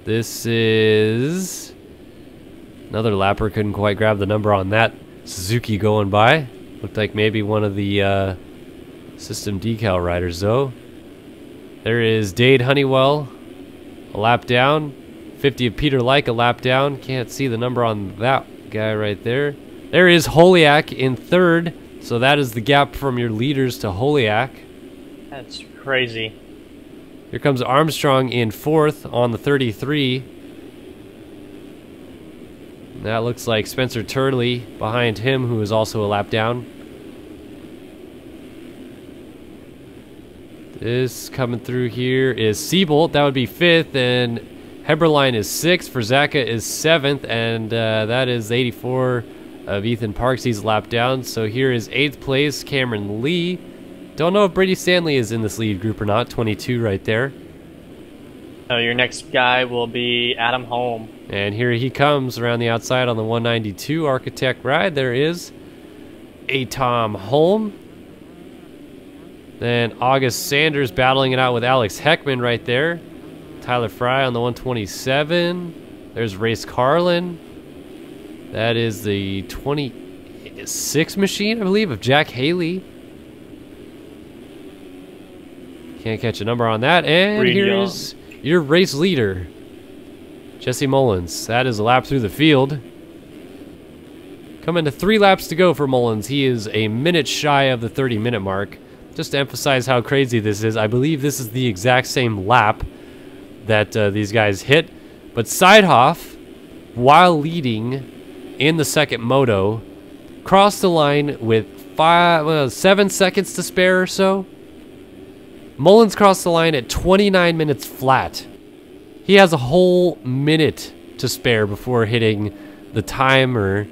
S1: This is another lapper. Couldn't quite grab the number on that Suzuki going by. Looked like maybe one of the system decal riders though. There is Dade Honeywell, a lap down. 50 of Peter Like, a lap down. Can't see the number on that guy right there. There is Holiak in third. So that is the gap from your leaders to Holiak.
S2: That's crazy.
S1: Here comes Armstrong in fourth on the 33. That looks like Spencer Turley behind him, who is also a lap down. This coming through here is Siebold. That would be fifth, and Heberlein is sixth. Verzaka is seventh, and that is 84 of Ethan Parks. He's a lap down. So here is eighth place, Cameron Lee. Don't know if Brady Stanley is in this lead group or not. 22 right there.
S2: Your next guy will be Adam Holm.
S1: And here he comes around the outside on the 192 Architect ride. There is a Tom Holm. Then August Sanders battling it out with Alex Heckman right there. Tyler Fry on the 127. There's Race Carlin. That is the 26 machine, I believe, of Jack Haley. Can't catch a number on that. And here's your race leader, Jesse Mullins. That is a lap through the field. Coming to 3 laps to go for Mullins. He is a minute shy of the 30-minute mark. Just to emphasize how crazy this is, I believe this is the exact same lap that these guys hit. But Seidhoff, while leading in the second moto, crossed the line with 7 seconds to spare or so. Mullins crossed the line at 29 minutes flat. He has a whole minute to spare before hitting the timer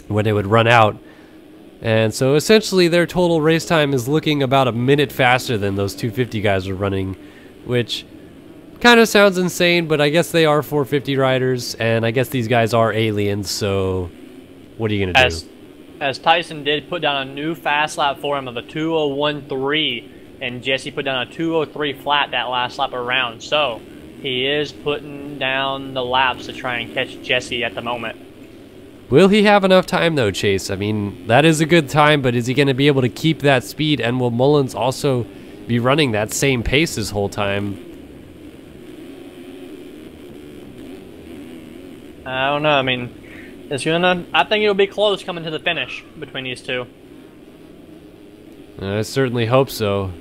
S1: when it would run out. And so essentially their total race time is looking about a minute faster than those 250 guys are running, which kind of sounds insane, but I guess they are 450 riders, and I guess these guys are aliens, so what are you going to do?
S2: As Tyson did put down a new fast lap for him of a 2:01.3, and Jesse put down a 2:03 flat that last lap around, so he is putting down the laps to try and catch Jesse at the moment.
S1: Will he have enough time though, Chase? I mean, that is a good time, but is he going to be able to keep that speed, and will Mullins also be running that same pace this whole time?
S2: I don't know. I mean, I think it'll be close coming to the finish between these two.
S1: I certainly hope so.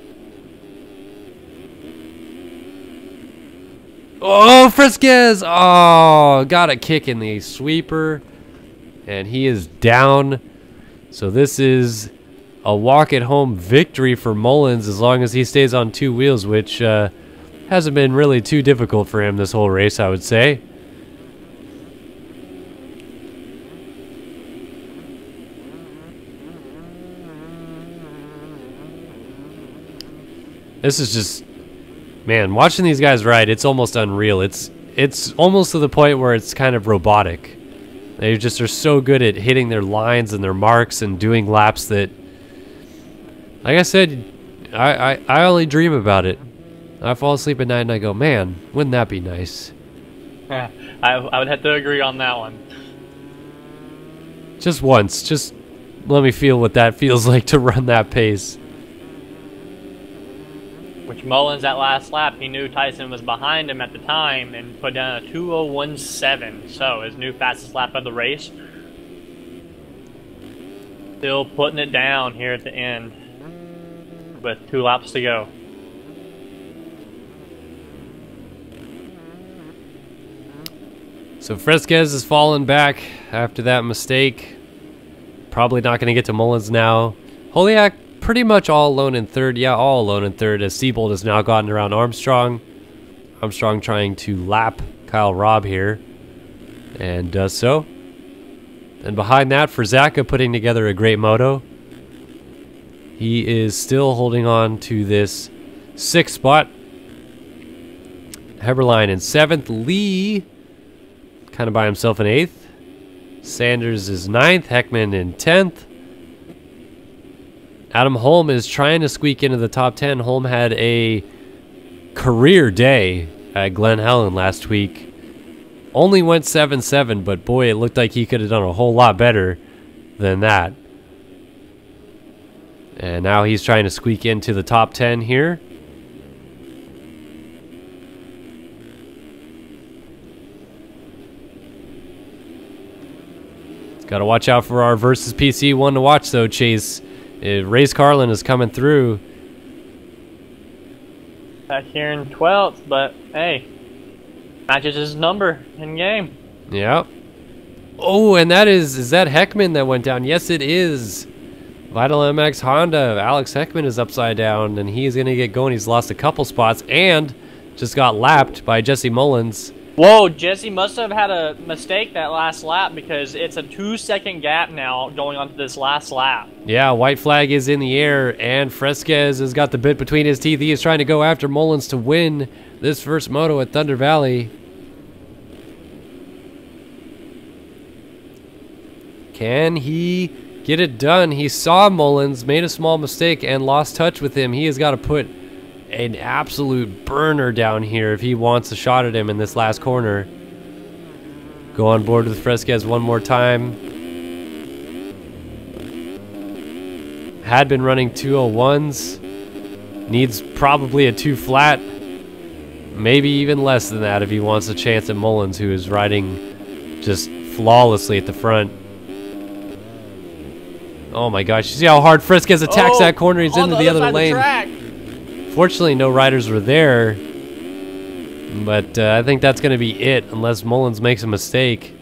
S1: Oh, Frisquez! Oh, got a kick in the sweeper, and he is down. So this is a walk-at-home victory for Mullins as long as he stays on 2 wheels, which hasn't been really too difficult for him this whole race, I would say. This is just, man, watching these guys ride, it's almost unreal. It's almost to the point where it's kind of robotic. They just are so good at hitting their lines and their marks and doing laps that, like I said, I only dream about it. I fall asleep at night and I go, man, wouldn't that be nice?
S2: I would have to agree on that one.
S1: Just once, just let me feel what that feels like to run that pace.
S2: Which Mullins, that last lap, he knew Tyson was behind him at the time and put down a 2:01.7. So his new fastest lap of the race. Still putting it down here at the end with 2 laps to go.
S1: So Fresquez has fallen back after that mistake. Probably not going to get to Mullins now. Holiak pretty much all alone in third. Yeah, all alone in third as Siebold has now gotten around Armstrong. Armstrong trying to lap Kyle Robb here, and does so. And behind that, Verzaka putting together a great moto. He is still holding on to this 6th spot. Heberlein in 7th. Lee kind of by himself in 8th. Sanders is 9th. Heckman in 10th. Adam Holm is trying to squeak into the top 10. Holm had a career day at Glen Helen last week. Only went 7-7, but boy, it looked like he could have done a whole lot better than that. And now he's trying to squeak into the top 10 here. Got to watch out for our versus PC one to watch though, Chase. Race Carlin is coming through.
S2: Back here in 12th, but hey, matches his number in game.
S1: Yep. Oh, and that is that Heckman that went down? Yes, it is. Vital MX Honda. Alex Heckman is upside down, and he's going to get going. He's lost a couple spots and just got lapped by Jesse Mullins.
S2: Whoa, Jesse must have had a mistake that last lap because it's a 2-second gap now going on to this last lap.
S1: Yeah, white flag is in the air, and Fresquez has got the bit between his teeth. He is trying to go after Mullins to win this first moto at Thunder Valley. Can he get it done? He saw Mullins, made a small mistake, and lost touch with him. He has got to put an absolute burner down here if he wants a shot at him in this last corner. Go on board with Fresquez one more time. Had been running 201s. Needs probably a 2 flat. Maybe even less than that if he wants a chance at Mullins, who is riding just flawlessly at the front. Oh my gosh, you see how hard Fresquez attacks that corner? He's into the other lane. Fortunately, no riders were there, but I think that's going to be it unless Mullins makes a mistake.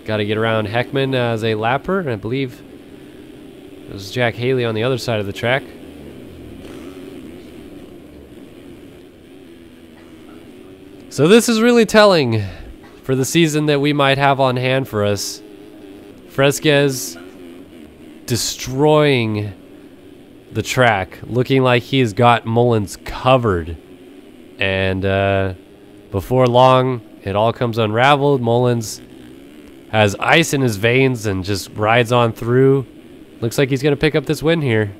S1: Got to get around Heckman as a lapper, and I believe it was Jack Haley on the other side of the track. So this is really telling for the season that we might have on hand for us. Fresquez destroying the track, looking like he's got Mullins covered. And before long, it all comes unraveled. Mullins has ice in his veins and just rides on through. Looks like he's going to pick up this win here.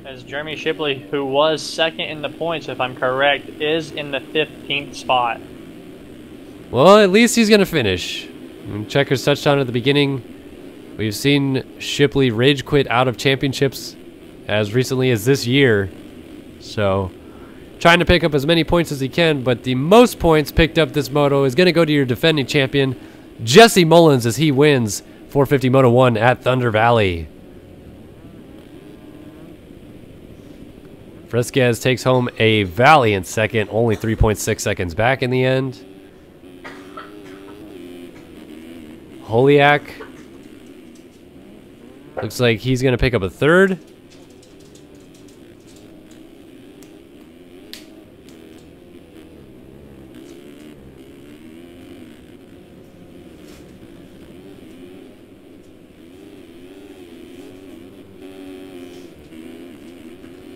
S2: As Jeremy Shipley, who was second in the points, if I'm correct, is in the 15th spot.
S1: Well, at least he's going to finish. Checkers touchdown at the beginning. We've seen Shipley rage quit out of championships as recently as this year. So, trying to pick up as many points as he can, but the most points picked up this moto is going to go to your defending champion, Jesse Mullins, as he wins 450 Moto 1 at Thunder Valley. Fresquez takes home a valiant second, only 3.6 seconds back in the end. Holiak looks like he's going to pick up a third.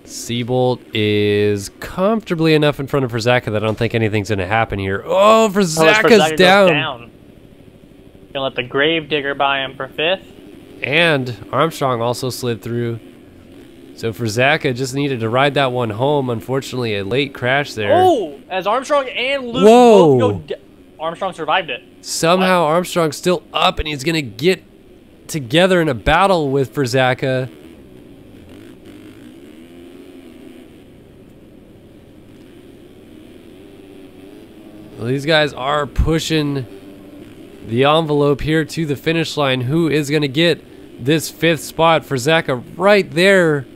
S1: Seabolt is comfortably enough in front of Frizaka that I don't think anything's going to happen here. Oh, Frizaka's down.
S2: Gonna let the Gravedigger by him for 5th.
S1: And Armstrong also slid through. So Frizaka just needed to ride that one home. Unfortunately, a late crash there.
S2: Oh, as Armstrong and Luke both go Armstrong survived it.
S1: Somehow Armstrong's still up, and he's going to get together in a battle with Frizaka. Well, these guys are pushing the envelope here to the finish line. Who is going to get this 5th spot? Frizaka right there.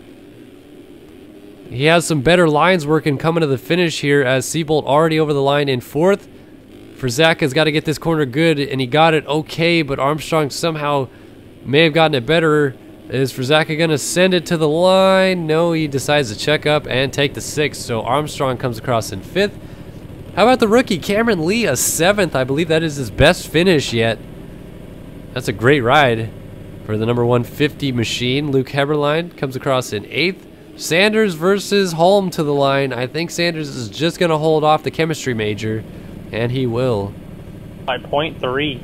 S1: He has some better lines working coming to the finish here, as Seabolt already over the line in 4th. Frizaka's got to get this corner good, and he got it okay, but Armstrong somehow may have gotten it better. Is Frizaka going to send it to the line? No, he decides to check up and take the 6th, so Armstrong comes across in 5th. How about the rookie, Cameron Lee, a 7th? I believe that is his best finish yet. That's a great ride for the number 150 machine. Luke Heberlein comes across in 8th. Sanders versus Holm to the line. I think Sanders is just going to hold off the chemistry major, and he will.
S2: By 0.3.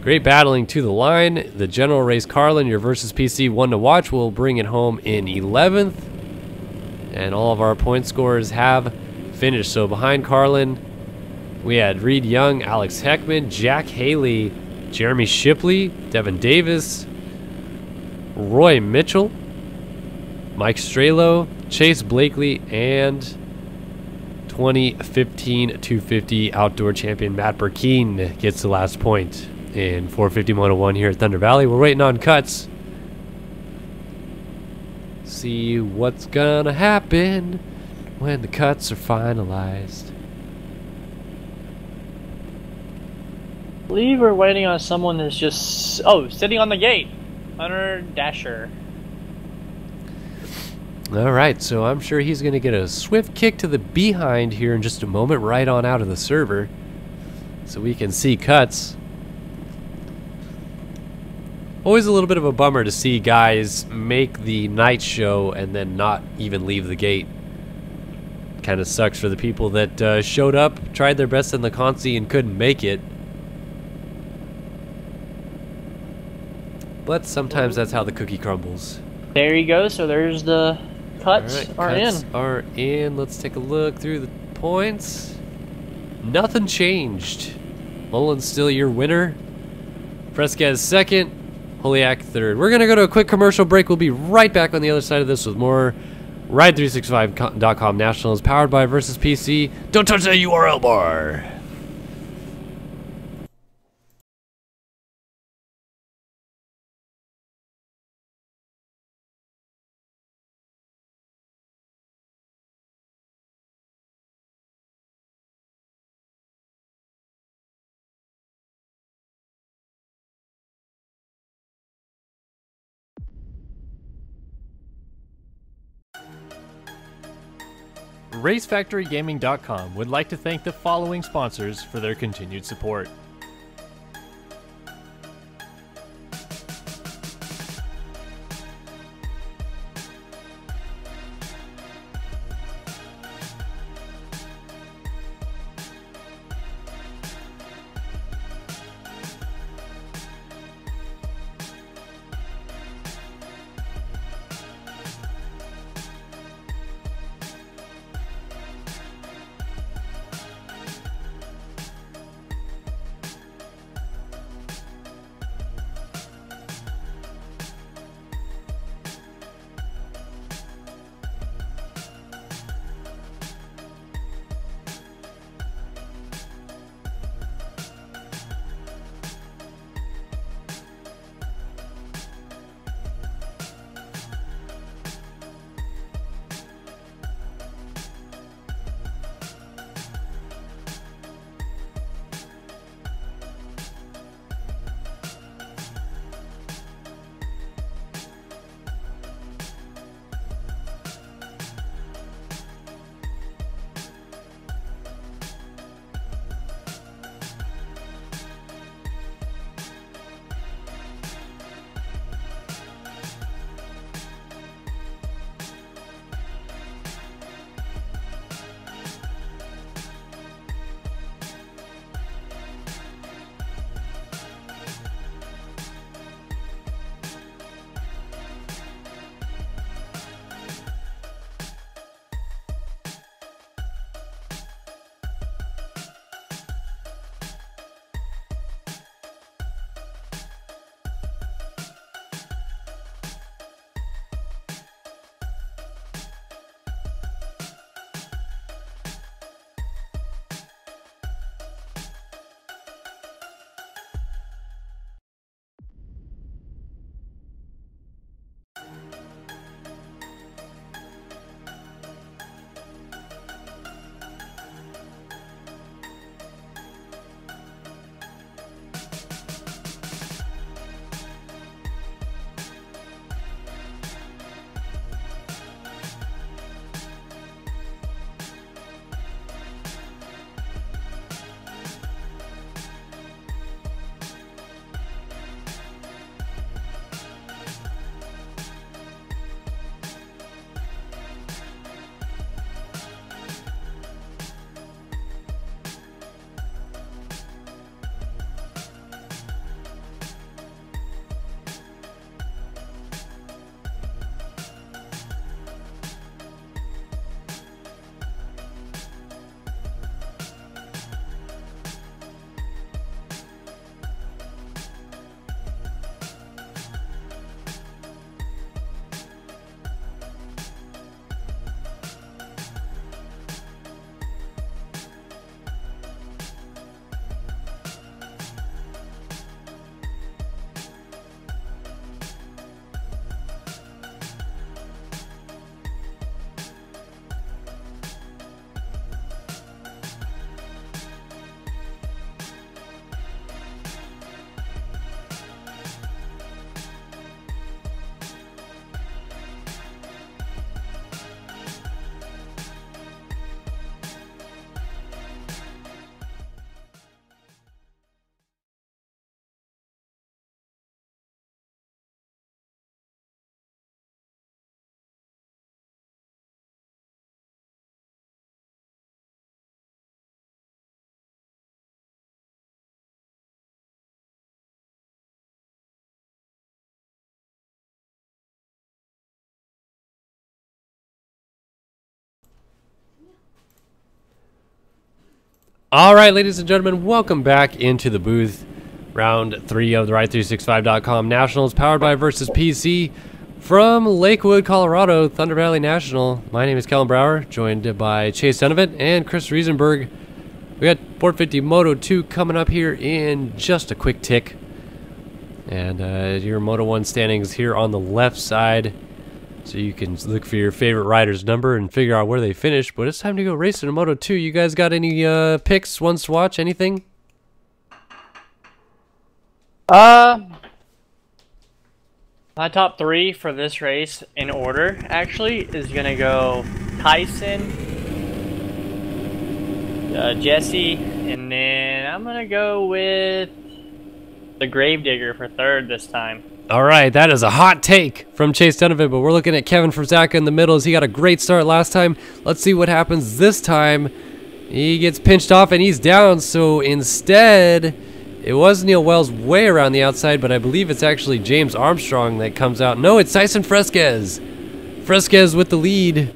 S1: Great battling to the line. The general race, Carlin, your versus PC one to watch, will bring it home in 11th. And all of our point scorers have finished. So behind Carlin, we had Reed Young, Alex Heckman, Jack Haley, Jeremy Shipley, Devin Davis, Roy Mitchell, Mike Strelo, Chase Blakely, and 2015 250 outdoor champion Matt Burkeen gets the last point in 450 Moto 1 here at Thunder Valley. We're waiting on cuts. See what's gonna happen when the cuts are finalized.
S2: I believe we're waiting on someone that's just sitting on the gate. Hunter Dasher.
S1: Alright, so I'm sure he's going to get a swift kick to the behind here in just a moment, right on out of the server, so we can see cuts. Always a little bit of a bummer to see guys make the night show and then not even leave the gate. Kind of sucks for the people that showed up, tried their best in the consi and couldn't make it. But sometimes that's how the cookie crumbles.
S2: There you go. So there's the cuts
S1: cuts are in. Let's take a look through the points. Nothing changed. Mullins still your winner. Fresquez second. Holiak third. We're going to go to a quick commercial break. We'll be right back on the other side of this with more Ride365.com Nationals powered by Versus PC. Don't touch that URL bar.
S4: RaceFactoryGaming.com would like to thank the following sponsors for their continued support.
S1: All right, ladies and gentlemen, welcome back into the booth. Round 3 of the Ride365.com Nationals, powered by Versus PC from Lakewood, Colorado, Thunder Valley National. My name is Kellen Brauer, joined by Chase Dunivant and Chris Riesenberg. We got 450 Moto 2 coming up here in just a quick tick. And your Moto 1 standings here on the left side. So you can look for your favorite rider's number and figure out where they finished. But it's time to go racing in Moto 2. You guys got any picks, ones to watch, anything?
S2: My top 3 for this race in order, actually, is going to go Tyson, Jesse, and then I'm going to go with the Gravedigger for 3rd this time.
S1: All right, that is a hot take from Chase Dunivant, but we're looking at Kevin Frazaka in the middle as he got a great start last time. Let's see what happens this time. He gets pinched off and he's down, so instead, it was Neil Wells way around the outside, but I believe it's actually James Armstrong that comes out. No, it's Tyson Fresquez. Fresquez with the lead.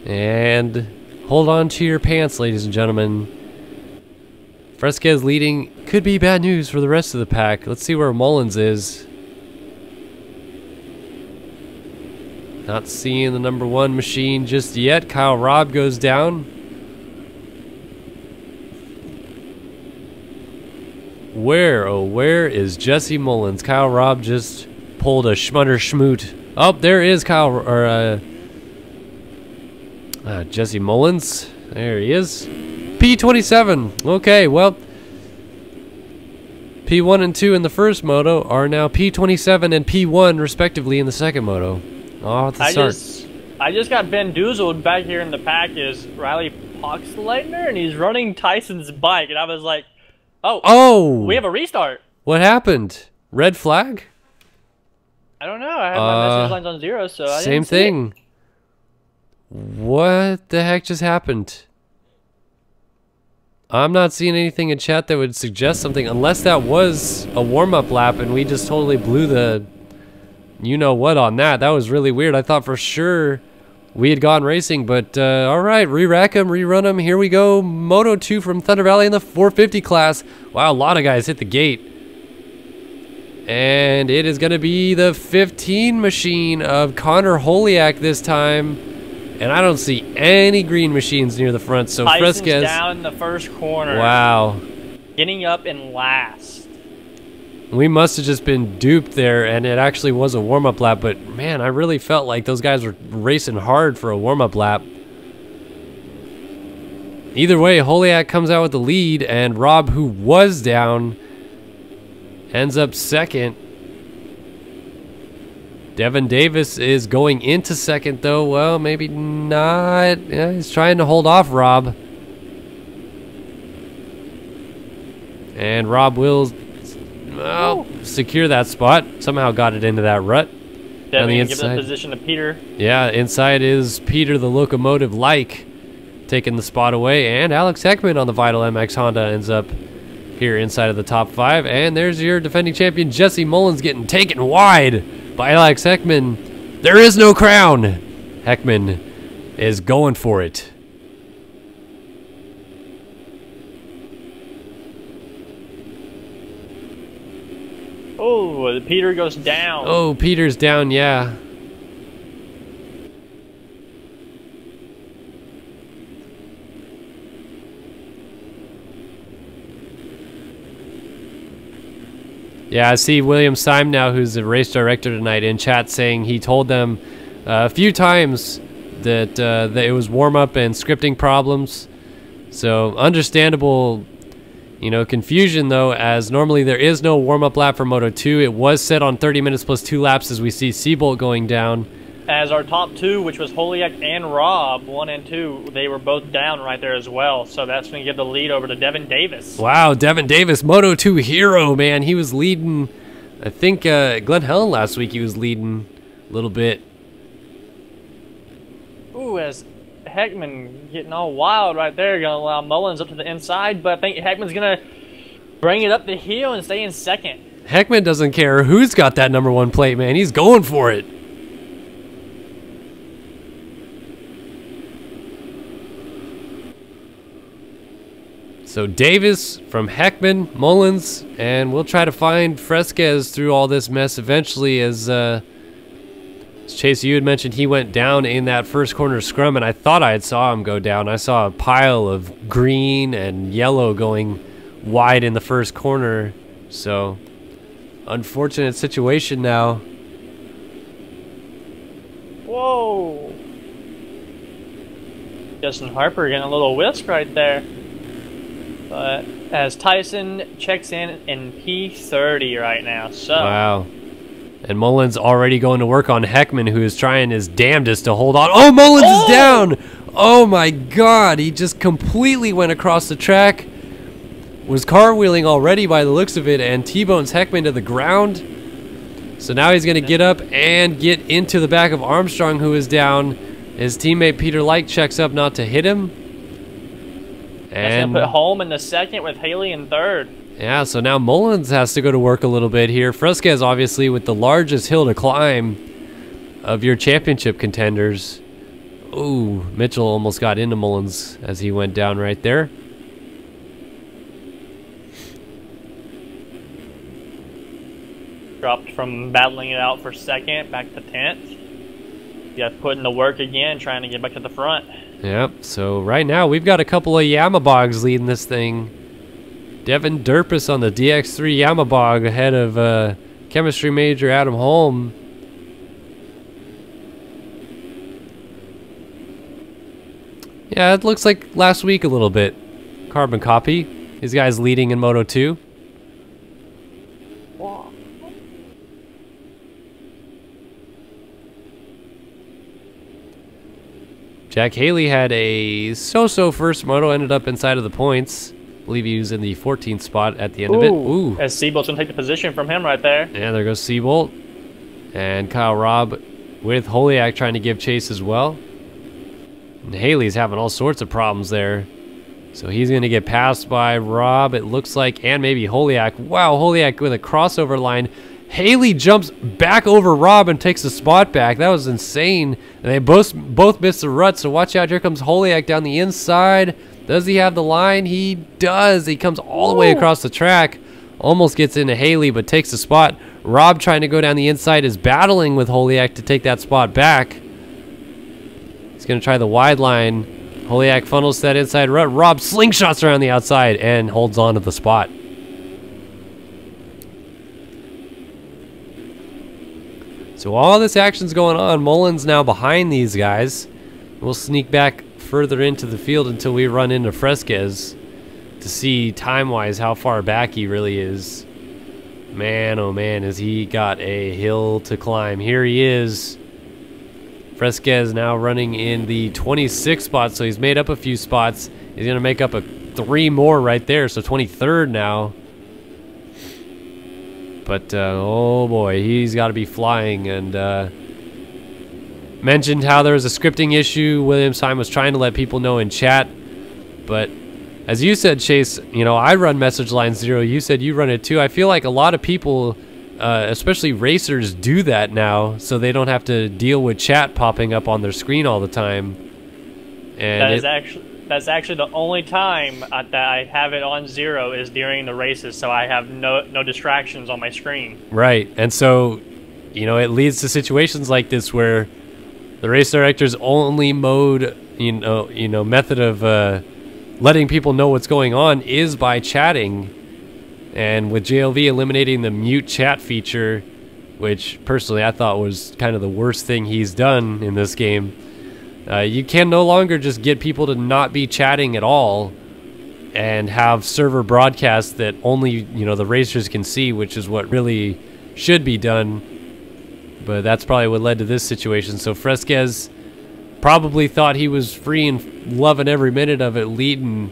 S1: And hold on to your pants, ladies and gentlemen. Fresquez leading could be bad news for the rest of the pack. Let's see where Mullins is. Not seeing the number 1 machine just yet. Kyle Robb goes down. Where is Jesse Mullins? Kyle Robb just pulled a schmutter schmoot. Oh, there is Jesse Mullins. There he is. P27. Okay, well, P1 and 2 in the first moto are now P27 and P1 respectively in the second moto. Oh, at the start.
S2: I just got bamboozled back here in the pack is Riley Poxleitner, and he's running Tyson's bike, and I was like, oh, we have a restart.
S1: What happened? Red flag?
S2: I don't know. I had my message lines on 0, so I
S1: same
S2: didn't see
S1: thing.
S2: It.
S1: What the heck just happened? I'm not seeing anything in chat that would suggest something, unless that was a warm-up lap and we just totally blew the you-know-what on that. That was really weird. I thought for sure we had gone racing, but all right, re-rack them, rerun them. Here we go. Moto 2 from Thunder Valley in the 450 class. Wow, a lot of guys hit the gate. And it is going to be the 15 machine of Connor Holiak this time. And I don't see any green machines near the front, so
S2: Tyson's
S1: Fresquez
S2: down in the first corner.
S1: Wow.
S2: Getting up in last.
S1: We must have just been duped there, and it actually was a warm-up lap, but man, I really felt like those guys were racing hard for a warm-up lap. Either way, Holiak comes out with the lead, and Rob, who was down, ends up second. Devin Davis is going into second, though. Well, maybe not. Yeah, he's trying to hold off Rob. And Rob will secure that spot. Somehow got it into that rut.
S2: Devin on the inside. Give the position to Peter.
S1: Yeah, inside is Peter the Locomotive Like taking the spot away. And Alex Heckman on the Vital MX Honda ends up here inside of the top 5. And there's your defending champion, Jesse Mullins, getting taken wide by Alex Heckman. There is no crown. Heckman is going for it.
S2: Oh, Peter goes down.
S1: Oh, Peter's down, yeah. Yeah, I see William Syme now, who's the race director tonight, in chat saying he told them a few times that, that it was warm-up and scripting problems. So understandable, you know, confusion though, as normally there is no warm-up lap for Moto 2. It was set on 30 minutes plus 2 laps as we see Seabolt going down.
S2: As our top 2, which was Holiak and Rob, 1 and 2, they were both down right there as well. So that's going to give the lead over to Devin Davis.
S1: Wow, Devin Davis, Moto 2 hero, man. He was leading, I think Glen Helen last week he was leading a little bit.
S2: Ooh, as Heckman getting all wild right there, going to allow Mullins up to the inside, but I think Heckman's going to bring it up the hill and stay in second.
S1: Heckman doesn't care who's got that #1 plate, man. He's going for it. So Davis from Heckman, Mullins, and we'll try to find Fresquez through all this mess eventually. As Chase, you had mentioned he went down in that first corner scrum, and I thought I saw him go down. I saw a pile of green and yellow going wide in the first corner. So unfortunate situation now.
S2: Whoa! Justin Harper getting a little whisk right there. But as Tyson checks in P30 right now, so.
S1: Wow. And Mullins already going to work on Heckman, who is trying his damnedest to hold on. Oh, Mullins is down! Oh my God, he just completely went across the track. Was cartwheeling already by the looks of it, and T-bones Heckman to the ground. So now he's going to get up and get into the back of Armstrong, who is down. His teammate Peter Light checks up not to hit him.
S2: And put Holm in the second with Haley in third.
S1: Yeah, so now Mullins has to go to work a little bit here. Fresquez obviously with the largest hill to climb of your championship contenders. Ooh, Mitchell almost got into Mullins as he went down right there.
S2: Dropped from battling it out for second back to 10th. You got to put in the work again, trying to get back to the front.
S1: Yep, so right now we've got a couple of Yamabogs leading this thing. Devin Durpus on the DX3 Yamabog ahead of chemistry major Adam Holm. Yeah, it looks like last week a little bit. Carbon copy. These guys leading in Moto 2. Jack Haley had a so-so first moto, ended up inside of the points. I believe he was in the 14th spot at the end of it. Ooh.
S2: As Seabolt's going to take the position from him right there.
S1: Yeah, there goes Seabolt. And Kyle Robb with Holiak trying to give chase as well. And Haley's having all sorts of problems there. So he's going to get passed by Robb, it looks like, and maybe Holiak. Wow, Holiak with a crossover line. Haley jumps back over Robb and takes the spot back. That was insane. And they both missed the rut, so watch out. Here comes Holiak down the inside. Does he have the line? He does. He comes all the way across the track. Almost gets into Haley, but takes the spot. Robb trying to go down the inside is battling with Holiak to take that spot back. He's going to try the wide line. Holiak funnels that inside rut. Robb slingshots around the outside and holds on to the spot. So all this action's going on. Mullins now behind these guys. We'll sneak back further into the field until we run into Fresquez to see time-wise how far back he really is. Man, oh man, has he got a hill to climb. Here he is. Fresquez now running in the 26th spot, so he's made up a few spots. He's going to make up 3 more right there, so 23rd now. But, oh boy, he's got to be flying. And mentioned how there was a scripting issue. William Simon was trying to let people know in chat. But as you said, Chase, you know, I run message line 0. You said you run it too. I feel like a lot of people, especially racers, do that now. So they don't have to deal with chat popping up on their screen all the time. And
S2: that's actually the only time that I have it on 0 is during the races, so I have no distractions on my screen.
S1: Right, and so, you know, it leads to situations like this where the race director's only mode, method of letting people know what's going on is by chatting. And with JLV eliminating the mute chat feature, which personally I thought was kind of the worst thing he's done in this game, you can no longer just get people to not be chatting at all and have server broadcasts that only, you know, the racers can see, which is what really should be done. But that's probably what led to this situation. So Fresquez probably thought he was free and loving every minute of it, leading,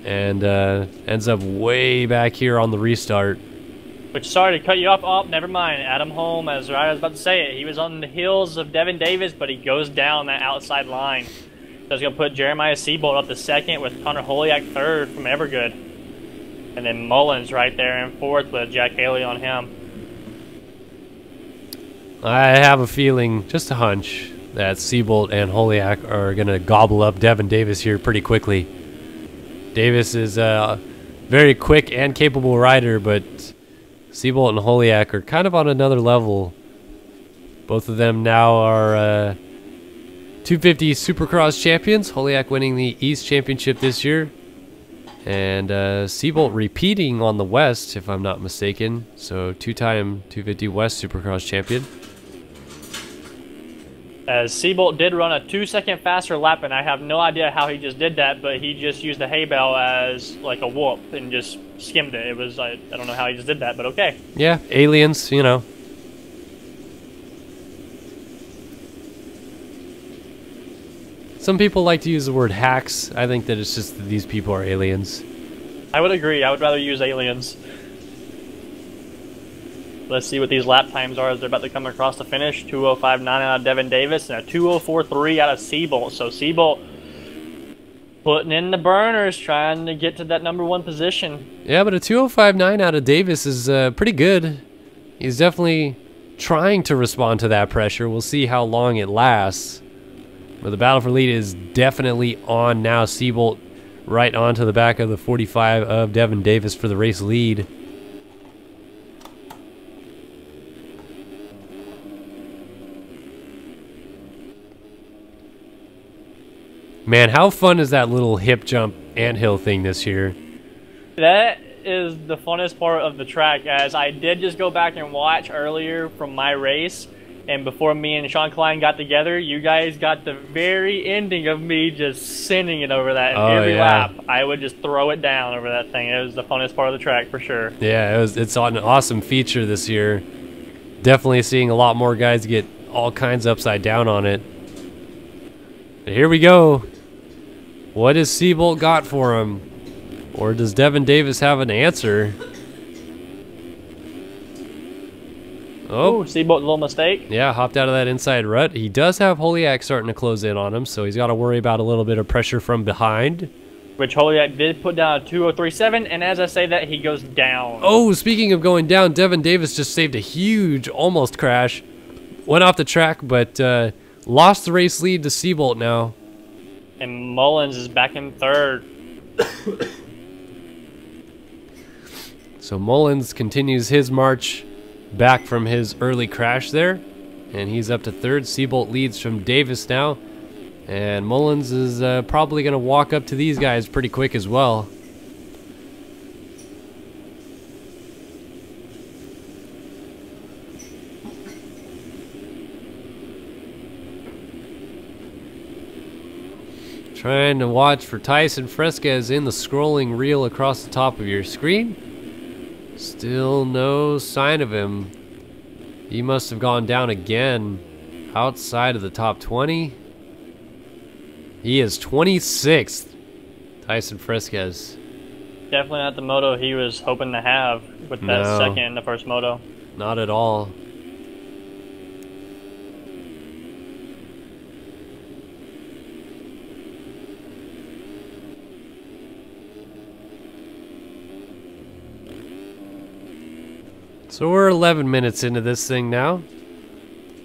S1: and ends up way back here on the restart.
S2: Which, sorry to cut you off. Oh, never mind. Adam Holm, as I was about to say it, he was on the heels of Devin Davis, but he goes down that outside line. So it's going to put Jeremiah Seabolt up to second with Connor Holiak third from Evergood. And then Mullins right there in fourth with Jack Haley on him.
S1: I have a feeling, just a hunch, that Seabolt and Holiak are going to gobble up Devin Davis here pretty quickly. Davis is a very quick and capable rider, but Seabolt and Holiak are kind of on another level. Both of them now are 250 Supercross champions. Holiak winning the East Championship this year. And Seabolt repeating on the West, if I'm not mistaken. So two-time 250 West Supercross champion.
S2: As Seabolt did run a 2-second faster lap, and I have no idea how he just did that, but he just used the hay bale as like a whoop and just skimmed it. It was, I don't know how he just did that, but okay.
S1: Yeah, aliens, you know. Some people like to use the word hacks. I think that it's just that these people are aliens.
S2: I would agree. I would rather use aliens. Let's see what these lap times are as they're about to come across the finish. 2:05.9 out of Devin Davis and a 2:04.3 out of Seabolt. So Seabolt putting in the burners, trying to get to that #1 position.
S1: Yeah, but a 2:05.9 out of Davis is pretty good. He's definitely trying to respond to that pressure. We'll see how long it lasts. But the battle for lead is definitely on now. Seabolt right onto the back of the 45 of Devin Davis for the race lead. Man, how fun is that little hip jump anthill thing this year?
S2: That is the funnest part of the track, as I did just go back and watch earlier from my race. And before me and Sean Klein got together, you guys got the very ending of me just sending it over that. And every lap, I would just throw it down over that thing. It was the funnest part of the track for sure.
S1: Yeah, it's an awesome feature this year. Definitely seeing a lot more guys get all kinds upside down on it. But here we go. What has Seabolt got for him? Or does Devin Davis have an answer? Oh,
S2: Seabolt, a little mistake.
S1: Yeah, hopped out of that inside rut. He does have Holiak starting to close in on him, so he's got to worry about a little bit of pressure from behind.
S2: Which Holiak did put down a 2:03.7, and as I say that, he goes down.
S1: Oh, speaking of going down, Devin Davis just saved a huge almost crash. Went off the track, but lost the race lead to Seabolt now.
S2: And Mullins is back in third.
S1: So Mullins continues his march back from his early crash there, and he's up to third. Seabolt leads from Davis now, and Mullins is probably going to walk up to these guys pretty quick as well. Trying to watch for Tyson Fresquez in the scrolling reel across the top of your screen. Still no sign of him. He must have gone down again outside of the top 20. He is 26th, Tyson Fresquez.
S2: Definitely not the moto he was hoping to have with that second in the first moto.
S1: Not at all. So we're 11 minutes into this thing now.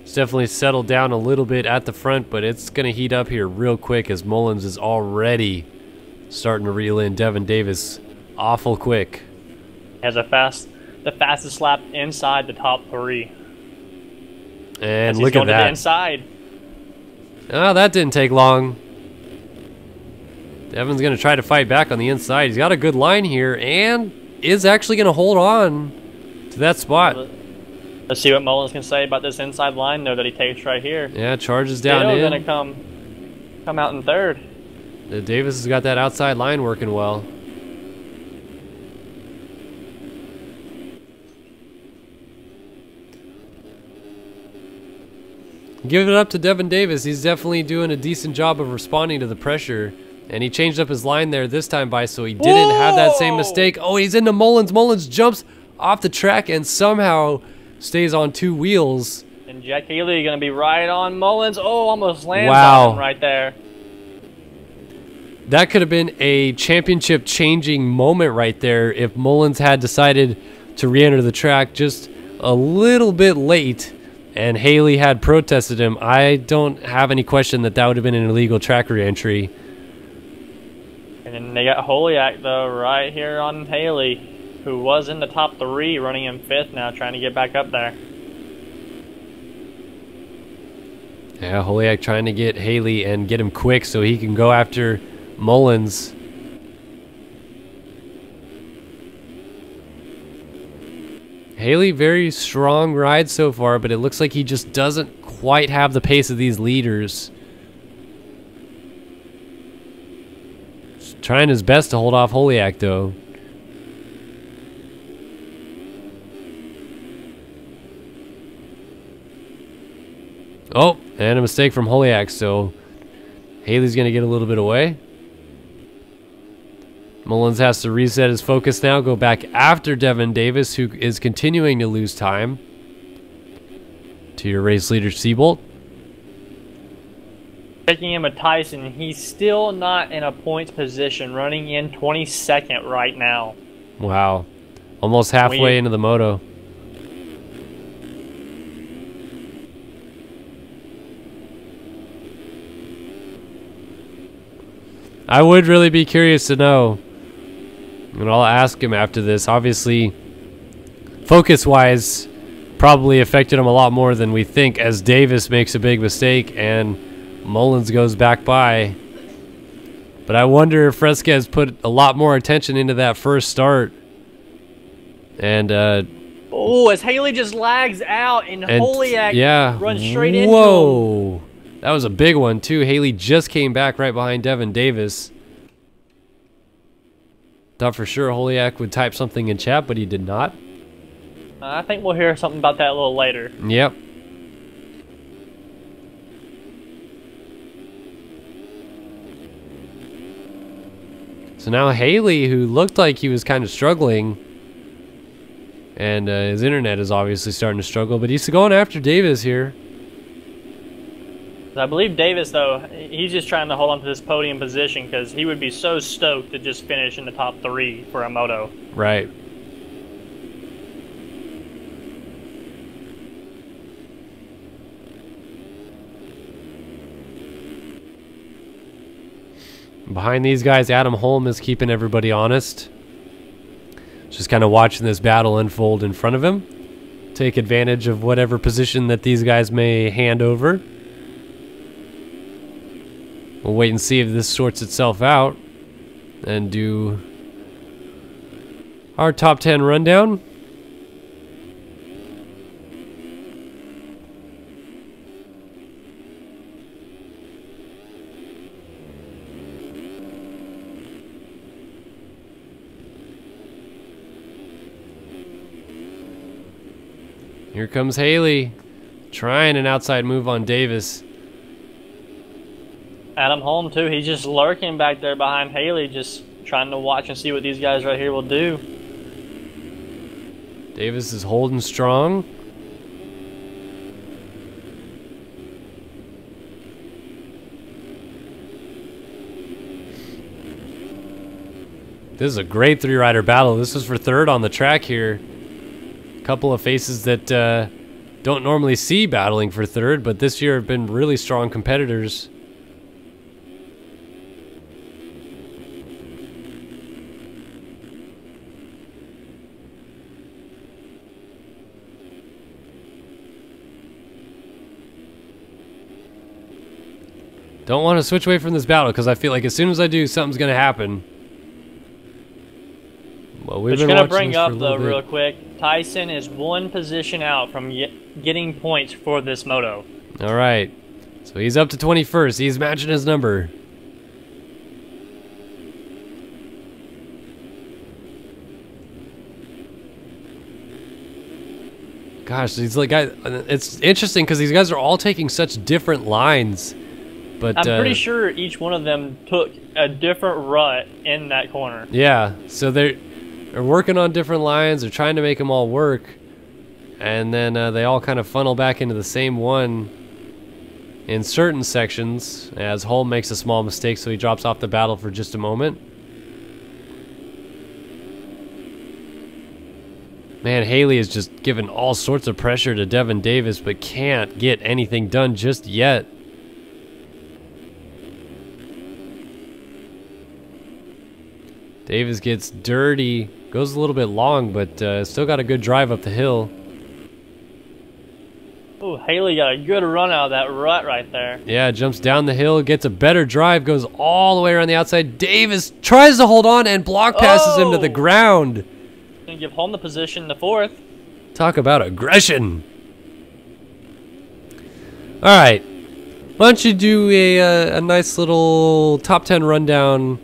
S1: It's definitely settled down a little bit at the front, but it's going to heat up here real quick as Mullins is already starting to reel in Devin Davis awful quick.
S2: Has the fastest lap inside the top 3.
S1: And look at that.
S2: Inside.
S1: Oh, that didn't take long. Devin's going to try to fight back on the inside. He's got a good line here and is actually going to hold on to that spot.
S2: Let's see what Mullins can say about this inside line, though, that he takes right here.
S1: Yeah, charges down in.
S2: Going to come out in third.
S1: Davis has got that outside line working well. Give it up to Devin Davis. He's definitely doing a decent job of responding to the pressure. And he changed up his line there this time by so he didn't have that same mistake. Oh, he's into Mullins. Mullins jumps off the track and somehow stays on 2 wheels.
S2: And Jack Haley going to be right on Mullins. Oh, almost lands on him right there.
S1: That could have been a championship changing moment right there if Mullins had decided to re-enter the track just a little bit late and Haley had protested him. I don't have any question that that would have been an illegal track re-entry.
S2: And And then they got Holiak, though, right here on Haley, who was in the top 3, running in 5th now, trying to get back up there.
S1: Yeah, Holiak trying to get Haley and get him quick so he can go after Mullins. Haley, very strong ride so far, but it looks like he just doesn't quite have the pace of these leaders. Just trying his best to hold off Holiak, though. Oh, and a mistake from Holiak, so Haley's going to get a little bit away. Mullins has to reset his focus now, go back after Devin Davis, who is continuing to lose time. To your race leader, Seabolt.
S2: Taking him a Tyson, he's still not in a points position, running in 22nd right now.
S1: Wow. Almost halfway into the moto. I would really be curious to know. And I'll ask him after this. Obviously, focus-wise, probably affected him a lot more than we think as Davis makes a big mistake and Mullins goes back by. But I wonder if Fresquez put a lot more attention into that first start. And,
S2: oh, as Haley just lags out and Holiak runs straight into him.
S1: Whoa. That was a big one, too. Haley just came back right behind Devin Davis. Thought for sure Holiak would type something in chat, but he did not.
S2: I think we'll hear something about that a little later.
S1: Yep. So now Haley, who looked like he was kind of struggling, and his internet is obviously starting to struggle, but he's going after Davis here.
S2: I believe Davis, though, he's just trying to hold on to this podium position because he would be so stoked to just finish in the top 3 for a moto.
S1: Right. Behind these guys, Adam Holm is keeping everybody honest. Just kind of watching this battle unfold in front of him. Take advantage of whatever position that these guys may hand over. We'll wait and see if this sorts itself out and do our top 10 rundown. Here comes Haley, trying an outside move on Davis.
S2: Adam Holm, too, he's just lurking back there behind Haley, just trying to watch and see what these guys right here will do.
S1: Davis is holding strong. This is a great 3-rider battle. This is for 3rd on the track here. A couple of faces that don't normally see battling for 3rd, but this year have been really strong competitors. Don't want to switch away from this battle because I feel like as soon as I do, something's going to happen. Well, we've been
S2: going to bring
S1: this
S2: up,
S1: for a
S2: though,
S1: little
S2: real
S1: bit.
S2: quick, Tyson is 1 position out from getting points for this moto.
S1: All right. So he's up to 21st. He's matching his number. Gosh, these like guys. It's interesting because these guys are all taking such different lines. But
S2: I'm pretty sure each one of them took a different rut in that corner.
S1: Yeah, so they're working on different lines. They're trying to make them all work, and then they all kind of funnel back into the same one in certain sections. As Holm makes a small mistake, so he drops off the battle for just a moment. Man, Haley is just giving all sorts of pressure to Devin Davis, but can't get anything done just yet. Davis gets dirty. Goes a little bit long, but still got a good drive up the hill.
S2: Oh, Haley got a good run out of that rut right there.
S1: Yeah, jumps down the hill, gets a better drive, goes all the way around the outside. Davis tries to hold on and block passes him to the ground.
S2: Gonna give home the position in the 4th.
S1: Talk about aggression. All right. Why don't you do a nice little top 10 rundown.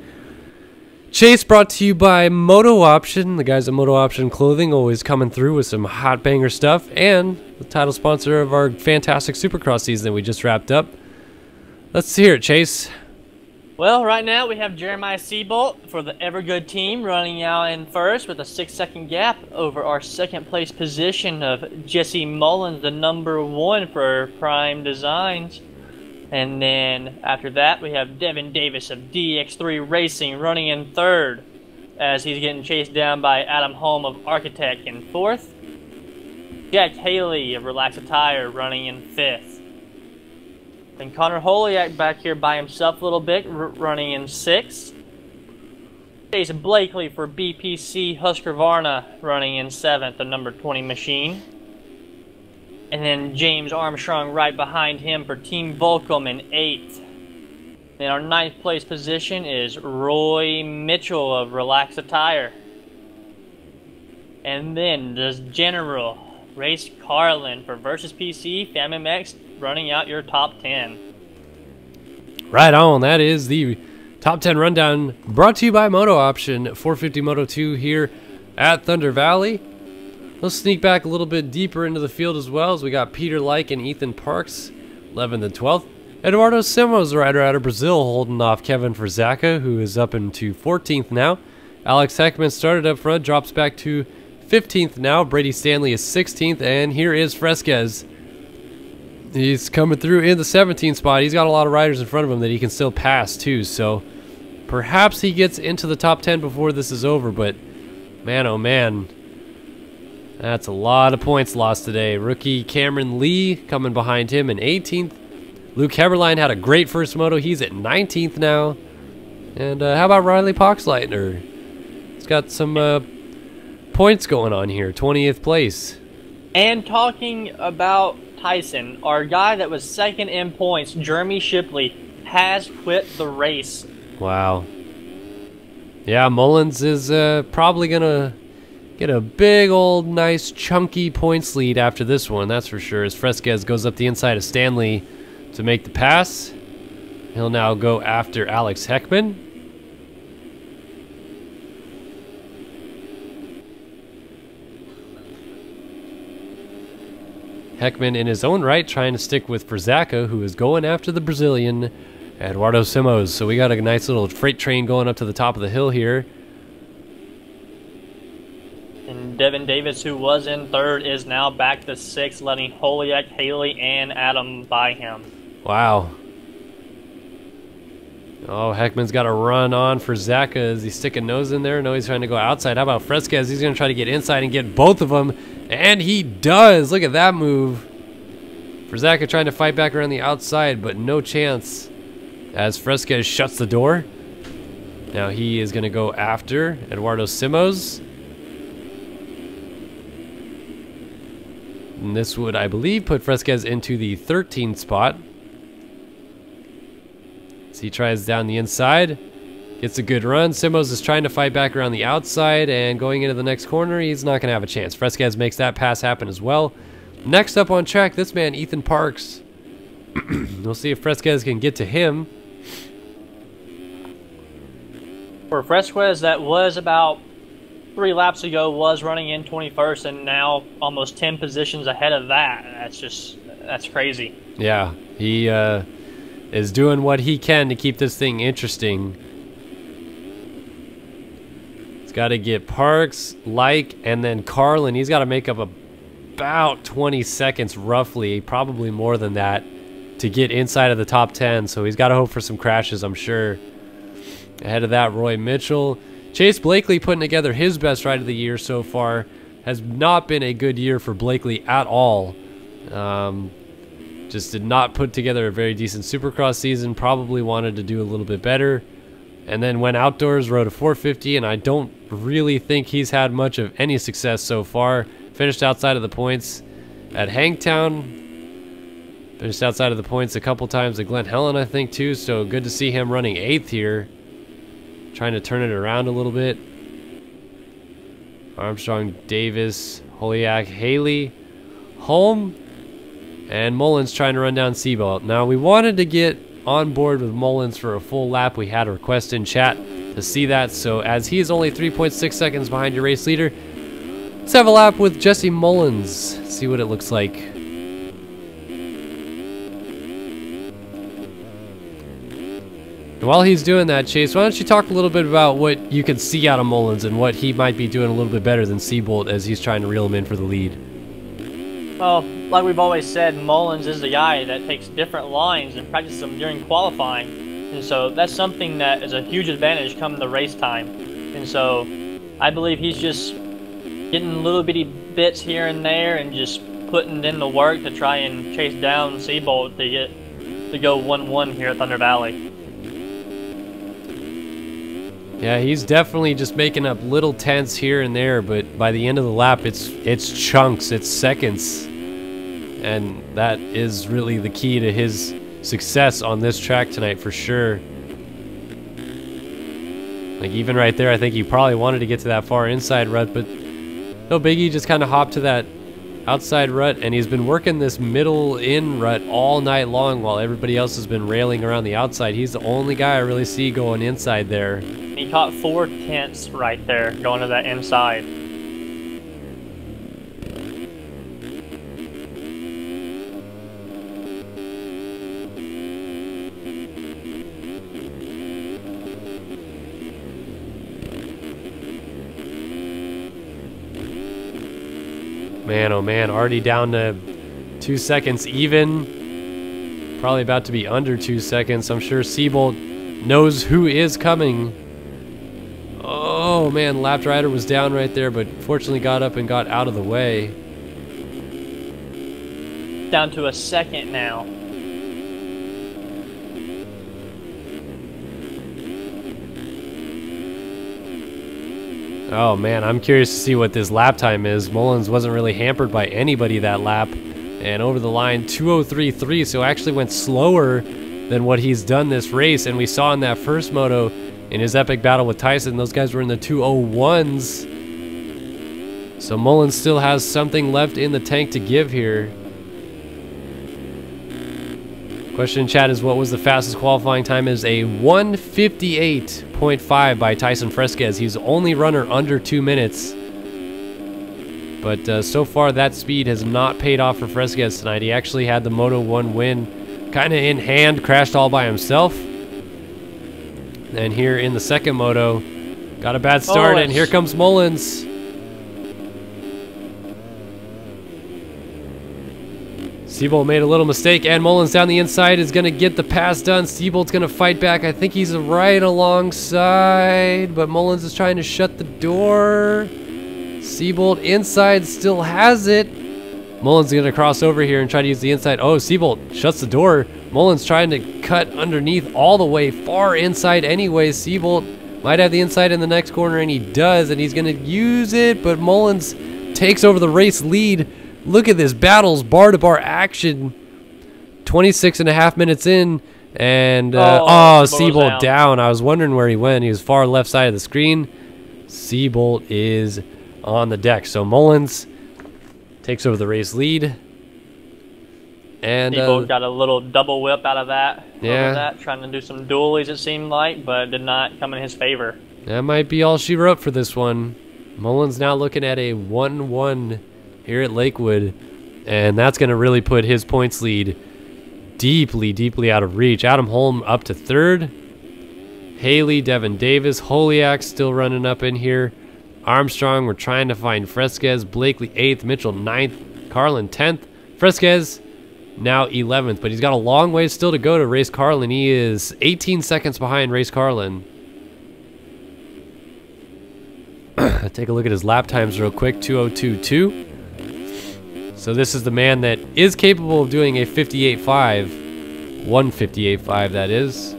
S1: Chase brought to you by Moto Option. The guys at Moto Option Clothing always coming through with some hot banger stuff. And the title sponsor of our fantastic Supercross season that we just wrapped up. Let's hear it, Chase.
S2: Well, right now we have Jeremiah Seabolt for the Evergood team running out in first with a 6-second gap over our 2nd place position of Jesse Mullins, the number 1 for Prime Designs. And then after that, we have Devin Davis of DX3 Racing running in 3rd as he's getting chased down by Adam Holm of Architect in 4th. Jack Haley of Relax Attire running in 5th. And Connor Holiak back here by himself a little bit, running in 6th. Jason Blakely for BPC Husqvarna running in 7th, the number 20 machine. And then James Armstrong right behind him for Team Volcom in 8th. Then our 9th place position is Roy Mitchell of Relax Attire. And then does General Race Carlin for Versus PC FamMX running out your top 10.
S1: Right on. That is the top 10 rundown brought to you by Moto Option 450 Moto 2 here at Thunder Valley. Let's sneak back a little bit deeper into the field as well, as we got Peter Like and Ethan Parks, 11th and 12th. Eduardo Simos, rider out of Brazil, holding off Kevin Frazaka, who is up into 14th now. Alex Heckman started up front, drops back to 15th now. Brady Stanley is 16th, and here is Fresquez. He's coming through in the 17th spot. He's got a lot of riders in front of him that he can still pass too, so perhaps he gets into the top 10 before this is over, but man, oh man. That's a lot of points lost today. Rookie Cameron Lee coming behind him in 18th. Luke Heberlein had a great first moto. He's at 19th now. And how about Riley Poxleitner? He's got some points going on here. 20th place.
S2: And talking about Tyson, our guy that was 2nd in points, Jeremy Shipley, has quit the race.
S1: Wow. Yeah, Mullins is probably going to get a big old nice chunky points lead after this one, that's for sure, as Fresquez goes up the inside of Stanley to make the pass. He'll now go after Alex Heckman. Heckman in his own right trying to stick with Frazaka, who is going after the Brazilian Eduardo Simos. So we got a nice little freight train going up to the top of the hill here.
S2: And Devin Davis, who was in 3rd, is now back to 6th, letting Holiak, Haley, and Adam by him.
S1: Wow. Oh, Heckman's got a run on for Zaka. Is he sticking nose in there? No, he's trying to go outside. How about Fresquez? He's going to try to get inside and get both of them. And he does. Look at that move. Frazaka trying to fight back around the outside, but no chance as Fresquez shuts the door. Now he is going to go after Eduardo Simos. And this would, I believe, put Fresquez into the 13th spot. So he tries down the inside. Gets a good run. Simos is trying to fight back around the outside, and going into the next corner, he's not going to have a chance. Fresquez makes that pass happen as well. Next up on track, this man, Ethan Parks. We'll see if Fresquez can get to him.
S2: For Fresquez, that was about 3 laps ago, was running in 21st, and now almost 10 positions ahead of that. That's crazy.
S1: Yeah, he is doing what he can to keep this thing interesting. He's got to get Parks, and then Carlin. He's got to make up about 20 seconds roughly, probably more than that, to get inside of the top 10. So he's got to hope for some crashes, I'm sure. Ahead of that, Roy Mitchell. Chase Blakely putting together his best ride of the year so far. Has not been a good year for Blakely at all. Just did not put together a very decent Supercross season. Probably wanted to do a little bit better. and then went outdoors, rode a 450, and I don't really think he's had much of any success so far. Finished outside of the points at Hangtown. Finished outside of the points a couple times at Glen Helen, I think, too. So good to see him running 8th here. Trying to turn it around a little bit. Armstrong, Davis, Holiak, Haley, Holm, and Mullins trying to run down Seabolt. Now, we wanted to get on board with Mullins for a full lap. We had a request in chat to see that. So as he is only 3.6 seconds behind your race leader, let's have a lap with Jesse Mullins. See what it looks like. And while he's doing that, Chase, why don't you talk a little bit about what you can see out of Mullins and what he might be doing a little bit better than Seabolt as he's trying to reel him in for the lead.
S2: Well, like we've always said, Mullins is the guy that takes different lines and practices them during qualifying. And so that's something that is a huge advantage come the race time. And so I believe he's just getting little bitty bits here and there and just putting in the work to try and chase down Seabolt to go 1-1 here at Thunder Valley.
S1: Yeah, he's definitely just making up little tenths here and there, but by the end of the lap, it's chunks, it's seconds. And that is really the key to his success on this track tonight for sure. Like even right there, I think he probably wanted to get to that far inside rut, but no biggie, just kind of hopped to that outside rut, and he's been working this middle in rut all night long while everybody else has been railing around the outside. He's the only guy I really see going inside there.
S2: He caught 4 tenths right there going to that inside.
S1: Man, oh man, already down to 2 seconds even. Probably about to be under 2 seconds. I'm sure Seabolt knows who is coming. Oh man, Lapped Rider was down right there, but fortunately got up and got out of the way.
S2: Down to a second now.
S1: Oh man, I'm curious to see what this lap time is. Mullins wasn't really hampered by anybody that lap. And over the line, 2:03.3, so actually went slower than what he's done this race. And we saw in that first moto, in his epic battle with Tyson, those guys were in the 2:01s. So Mullins still has something left in the tank to give here. Question in chat is, what was the fastest qualifying time? Is a 1:58.5 by Tyson Fresquez. He's the only runner under 2 minutes. But so far that speed has not paid off for Fresquez tonight. He actually had the Moto 1 win kind of in hand, crashed all by himself. And here in the second moto, got a bad start, and here comes Mullins. Seabolt made a little mistake, and Mullins down the inside is going to get the pass done. Seabolt's going to fight back. I think he's right alongside, but Mullins is trying to shut the door. Seabolt inside still has it. Mullins is going to cross over here and try to use the inside. Oh, Seabolt shuts the door. Mullins trying to cut underneath all the way far inside anyway. Seabolt might have the inside in the next corner, and he does, and he's going to use it, but Mullins takes over the race lead. Look at this battles bar-to-bar action. 26.5 minutes in, and Seabolt down. I was wondering where he went. He was far left side of the screen. Seabolt is on the deck. So Mullins takes over the race lead. And
S2: Seabolt got a little double whip out of that.
S1: Yeah.
S2: Over that, trying to do some dualies it seemed like, but did not come in his favor.
S1: That might be all she wrote for this one. Mullins now looking at a 1-1 here at Lakewood, and that's going to really put his points lead deeply, deeply out of reach. Adam Holm up to third. Haley, Devin Davis, Holiak still running up in here. Armstrong, we're trying to find Fresquez. Blakely 8th, Mitchell 9th, Carlin 10th. Fresquez now 11th, but he's got a long way still to go to Race Carlin. He is 18 seconds behind Race Carlin. Take a look at his lap times real quick, 2:02.2. So this is the man that is capable of doing a 58.5, 1:58.5 that is.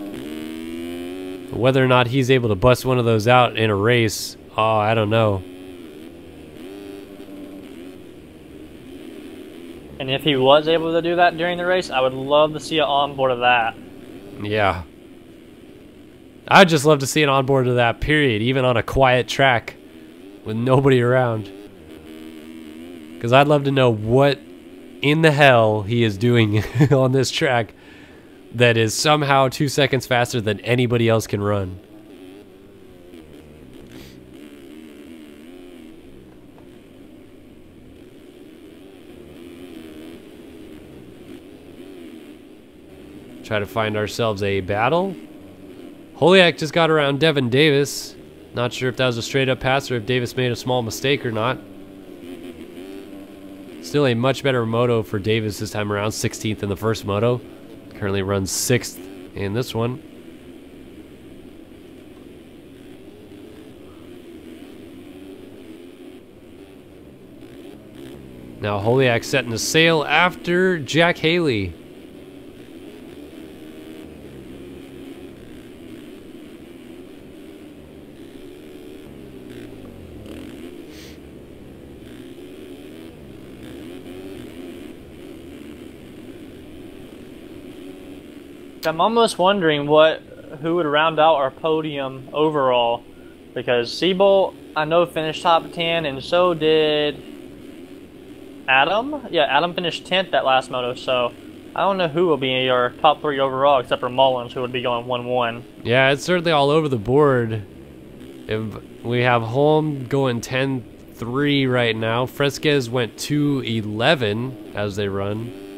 S1: Whether or not he's able to bust one of those out in a race, oh, I don't know.
S2: And if he was able to do that during the race, I would love to see an onboard of that.
S1: Yeah. I'd just love to see an onboard of that, period, even on a quiet track with nobody around. Because I'd love to know what in the hell he is doing on this track that is somehow 2 seconds faster than anybody else can run. Try to find ourselves a battle. Holiak just got around Devin Davis. Not sure if that was a straight up pass or if Davis made a small mistake or not. Still a much better moto for Davis this time around. 16th in the first moto. Currently runs 6th in this one. Now Holiak setting the sail after Jack Haley.
S2: I'm almost wondering who would round out our podium overall, because Seabolt, I know, finished top 10, and so did Adam. Yeah, Adam finished 10th that last moto, so I don't know who will be our top 3 overall, except for Mullins, who would be going 1-1.
S1: Yeah, it's certainly all over the board. If we have Holm going 10-3 right now. Fresquez went 2-11 as they run.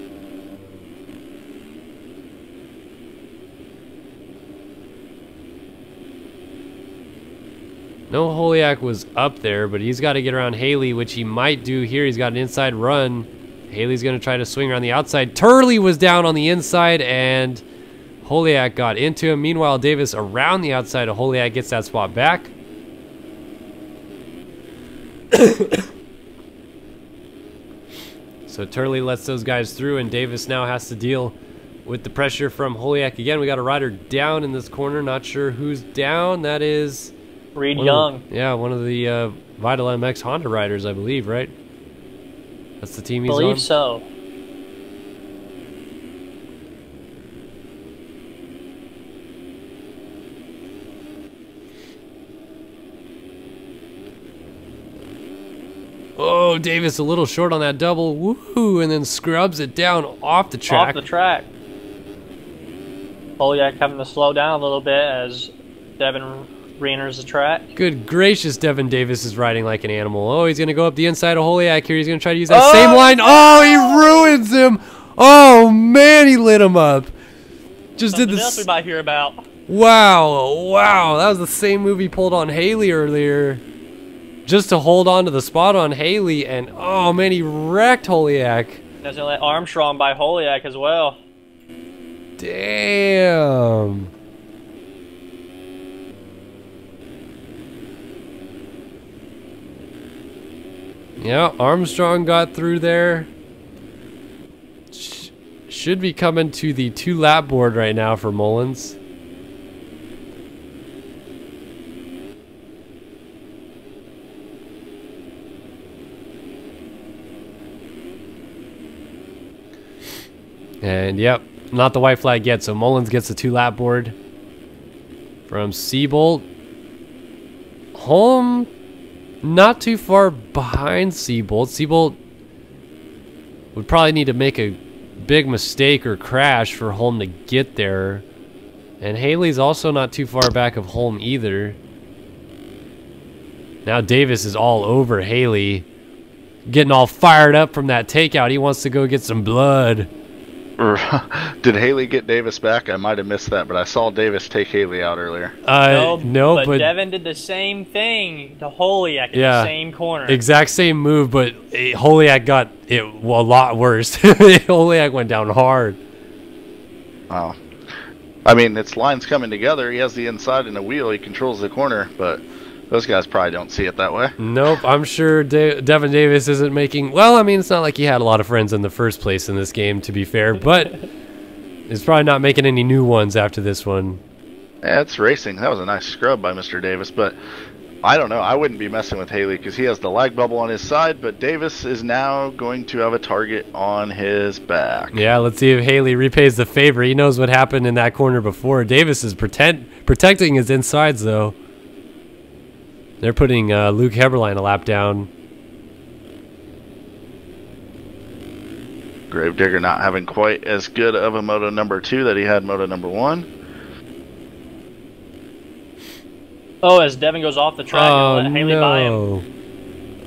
S1: No, Holiak was up there, but he's got to get around Haley, which he might do here. He's got an inside run. Haley's going to try to swing around the outside. Turley was down on the inside, and Holiak got into him. Meanwhile, Davis around the outside of Holiak gets that spot back. So Turley lets those guys through, and Davis now has to deal with the pressure from Holiak again. We got a rider down in this corner. Not sure who's down. That is
S2: Reed Young.
S1: One of the Vital MX Honda riders, I believe, right? That's the team he's on?
S2: I believe so.
S1: Oh, Davis a little short on that double. Woohoo! And then scrubs it down off the track.
S2: Off the track. Holiak having to slow down a little bit as Devin re-enters the track.
S1: Good gracious, Devin Davis is riding like an animal. Oh, he's going to go up the inside of Holiak here. He's going to try to use that same line. Oh, he ruins him. Oh, man, he lit him up. Just
S2: Something
S1: did this.
S2: else we might hear about.
S1: Wow, wow. That was the same move he pulled on Haley earlier. Just to hold on to the spot on Haley. And, oh, man, he wrecked Holiak.
S2: There's going to let Armstrong by Holiak as well.
S1: Damn. Yeah, Armstrong got through there. Should be coming to the 2-lap board right now for Mullins. And yep, not the white flag yet, so Mullins gets the 2-lap board from Seabolt. Holm not too far behind Seabolt. Seabolt would probably need to make a big mistake or crash for Holm to get there. And Haley's also not too far back of Holm either. Now Davis is all over Haley, getting all fired up from that takeout. He wants to go get some blood.
S3: Did Haley get Davis back? I might have missed that, but I saw Davis take Haley out earlier.
S1: No, but
S2: Devin did the same thing to Holiak in the same corner.
S1: Exact same move, but Holiak got it a lot worse. Holiak went down hard.
S3: Wow. I mean, it's lines coming together. He has the inside and the wheel. He controls the corner, but those guys probably don't see it that way.
S1: Nope, I'm sure Devin Davis isn't making... Well, I mean, it's not like he had a lot of friends in the first place in this game, to be fair, but he's probably not making any new ones after this one.
S3: Yeah, it's racing. That was a nice scrub by Mr. Davis, but I don't know. I wouldn't be messing with Haley because he has the lag bubble on his side, but Davis is now going to have a target on his back.
S1: Yeah, let's see if Haley repays the favor. He knows what happened in that corner before. Davis is protecting his insides, though. They're putting Luke Heberlein a lap down.
S3: Gravedigger not having quite as good of a Moto number 2 that he had Moto number 1.
S2: Oh, as Devin goes off the track and let Haley by him.
S1: No.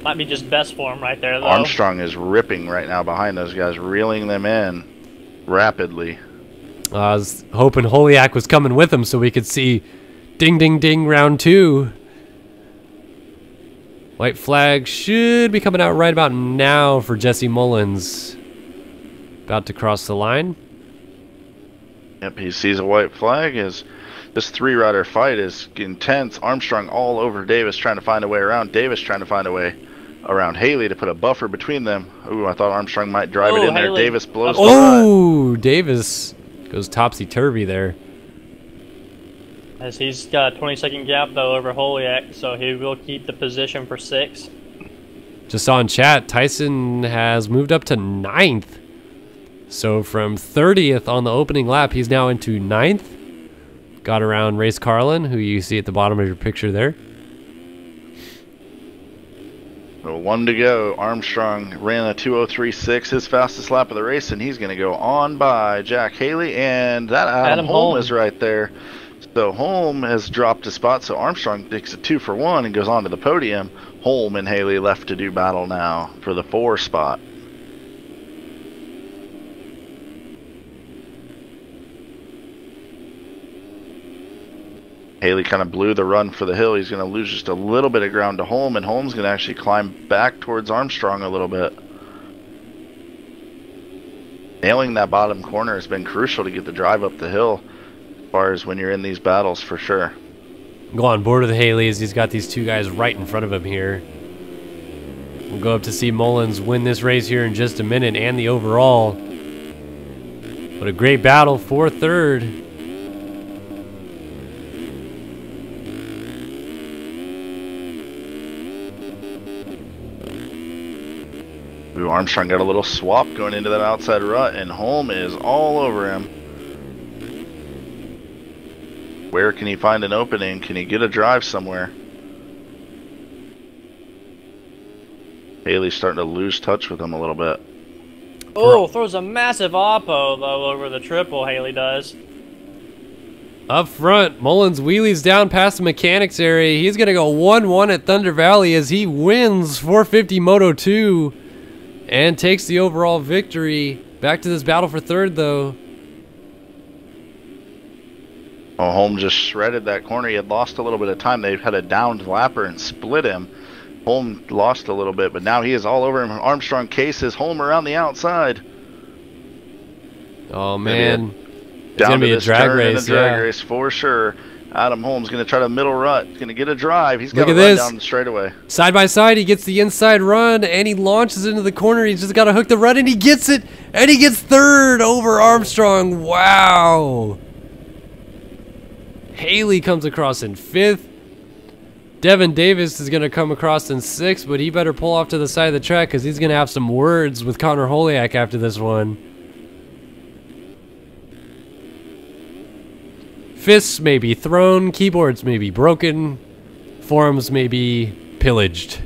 S2: Might be just best for him right there, though.
S3: Armstrong is ripping right now behind those guys, reeling them in rapidly.
S1: I was hoping Holiak was coming with him so we could see ding, ding, ding, round 2. White flag should be coming out right about now for Jesse Mullins. About to cross the line.
S3: Yep, he sees a white flag. As this three-rider fight is intense. Armstrong all over Davis trying to find a way around. Davis trying to find a way around Haley to put a buffer between them. Ooh, I thought Armstrong might drive it in there. Davis blows the rut.
S1: Oh, Davis goes topsy-turvy there.
S2: As he's got a 20-second gap, though, over Holiak, so he will keep the position for 6.
S1: Just saw in chat, Tyson has moved up to 9th. So from 30th on the opening lap, he's now into 9th. Got around Race Carlin, who you see at the bottom of your picture there.
S3: So 1 to go. Armstrong ran a 2:03.6, his fastest lap of the race, and he's going to go on by Jack Haley, and that Adam Holm is right there. So Holm has dropped a spot, so Armstrong takes a 2 for 1 and goes on to the podium. Holm and Haley left to do battle now for the 4 spot. Haley kind of blew the run for the hill. He's going to lose just a little bit of ground to Holm, and Holm's going to actually climb back towards Armstrong a little bit. Nailing that bottom corner has been crucial to get the drive up the hill as far as when you're in these battles, for sure.
S1: Go on board with Haley as he's got these 2 guys right in front of him here. We'll go up to see Mullins win this race here in just a minute and the overall. But a great battle for 3rd.
S3: Ooh, Armstrong got a little swap going into that outside rut, and Holm is all over him. Where can he find an opening? Can he get a drive somewhere? Haley's starting to lose touch with him a little bit.
S2: Oh, throws a massive oppo, though, over the triple, Haley does.
S1: Up front, Mullins wheelies down past the mechanics area. He's going to go 1-1 at Thunder Valley as he wins 450 Moto 2 and takes the overall victory. Back to this battle for 3rd, though.
S3: Oh, Holm just shredded that corner. He had lost a little bit of time. They've had a downed lapper and split him. Holm lost a little bit, but now he is all over him. Armstrong cases Holm around the outside.
S1: Oh, man. It's
S3: Down
S1: going to be a drag race,
S3: race for sure. Adam Holm's going to try to middle rut. He's going to get a drive. He's got to run down the straightaway.
S1: Side by side, he gets the inside run, and he launches into the corner. He's just got to hook the run, and he gets it, and he gets 3rd over Armstrong. Wow. Haley comes across in 5th. Devin Davis is going to come across in 6th, but he better pull off to the side of the track because he's going to have some words with Connor Holiak after this one. Fists may be thrown, keyboards may be broken, forums may be pillaged.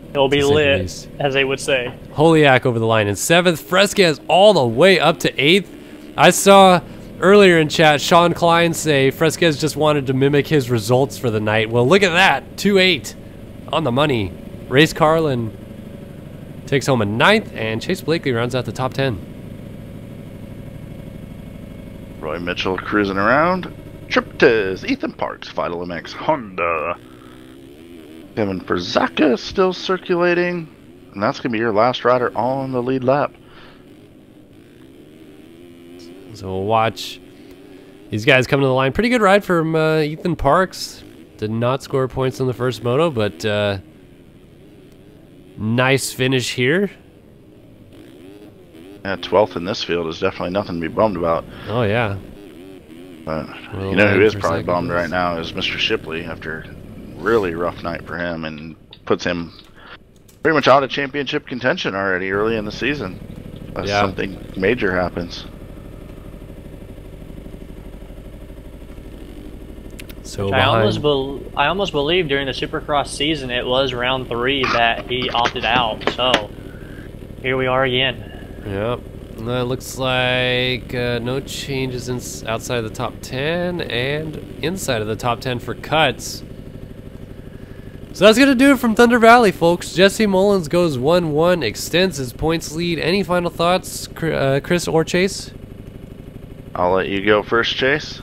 S2: It'll be lit, as they would say.
S1: Holiak over the line in 7th. Fresquez all the way up to 8th. I saw earlier in chat Sean Klein say Fresquez just wanted to mimic his results for the night. Well, look at that. 2-8 on the money. Race Carlin takes home a 9th, and Chase Blakely rounds out the top 10.
S3: Roy Mitchell cruising around. Triptiz, Ethan Parks, Vital MX, Honda. Kevin Perzaka still circulating. And that's going to be your last rider on the lead lap.
S1: So we'll watch these guys come to the line. Pretty good ride from Ethan Parks. Did not score points on the first moto, but nice finish here.
S3: Yeah, 12th in this field is definitely nothing to be bummed about.
S1: Oh, yeah.
S3: But you know who is probably bummed right now is Mr. Shipley after a really rough night for him, and puts him pretty much out of championship contention already early in the season. Unless something major happens.
S1: So
S2: I almost believe during the Supercross season it was round 3 that he opted out. So here we are again.
S1: Yep. It looks like no changes outside of the top 10 and inside of the top 10 for cuts. So that's going to do it from Thunder Valley, folks. Jesse Mullins goes 1-1, extends his points lead. Any final thoughts, Chris or Chase?
S3: I'll let you go first, Chase.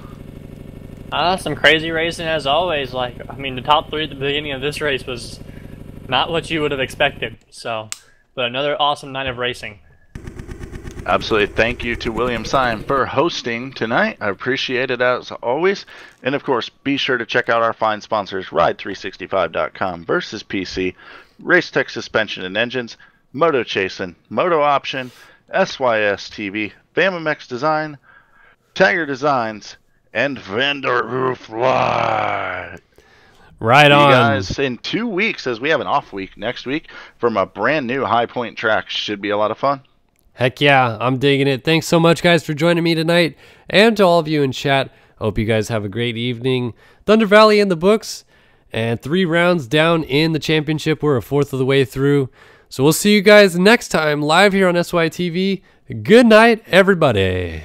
S2: Some crazy racing as always. Like, I mean, the top 3 at the beginning of this race was not what you would have expected. So, but another awesome night of racing.
S3: Absolutely. Thank you to William Syme for hosting tonight. I appreciate it as always. And of course, be sure to check out our fine sponsors, Ride365.com versus PC, Race Tech Suspension and Engines, Moto Chasin', Moto Option, SYS TV, Bamamex Design, Tiger Designs, and Vanderhoof.
S1: Right on.
S3: You guys in 2 weeks, as we have an off week next week from a brand new High Point track. Should be a lot of fun.
S1: Heck yeah, I'm digging it. Thanks so much, guys, for joining me tonight, and to all of you in chat. Hope you guys have a great evening. Thunder Valley in the books, and 3 rounds down in the championship. We're a 4th of the way through. So we'll see you guys next time live here on SYTV. Good night, everybody.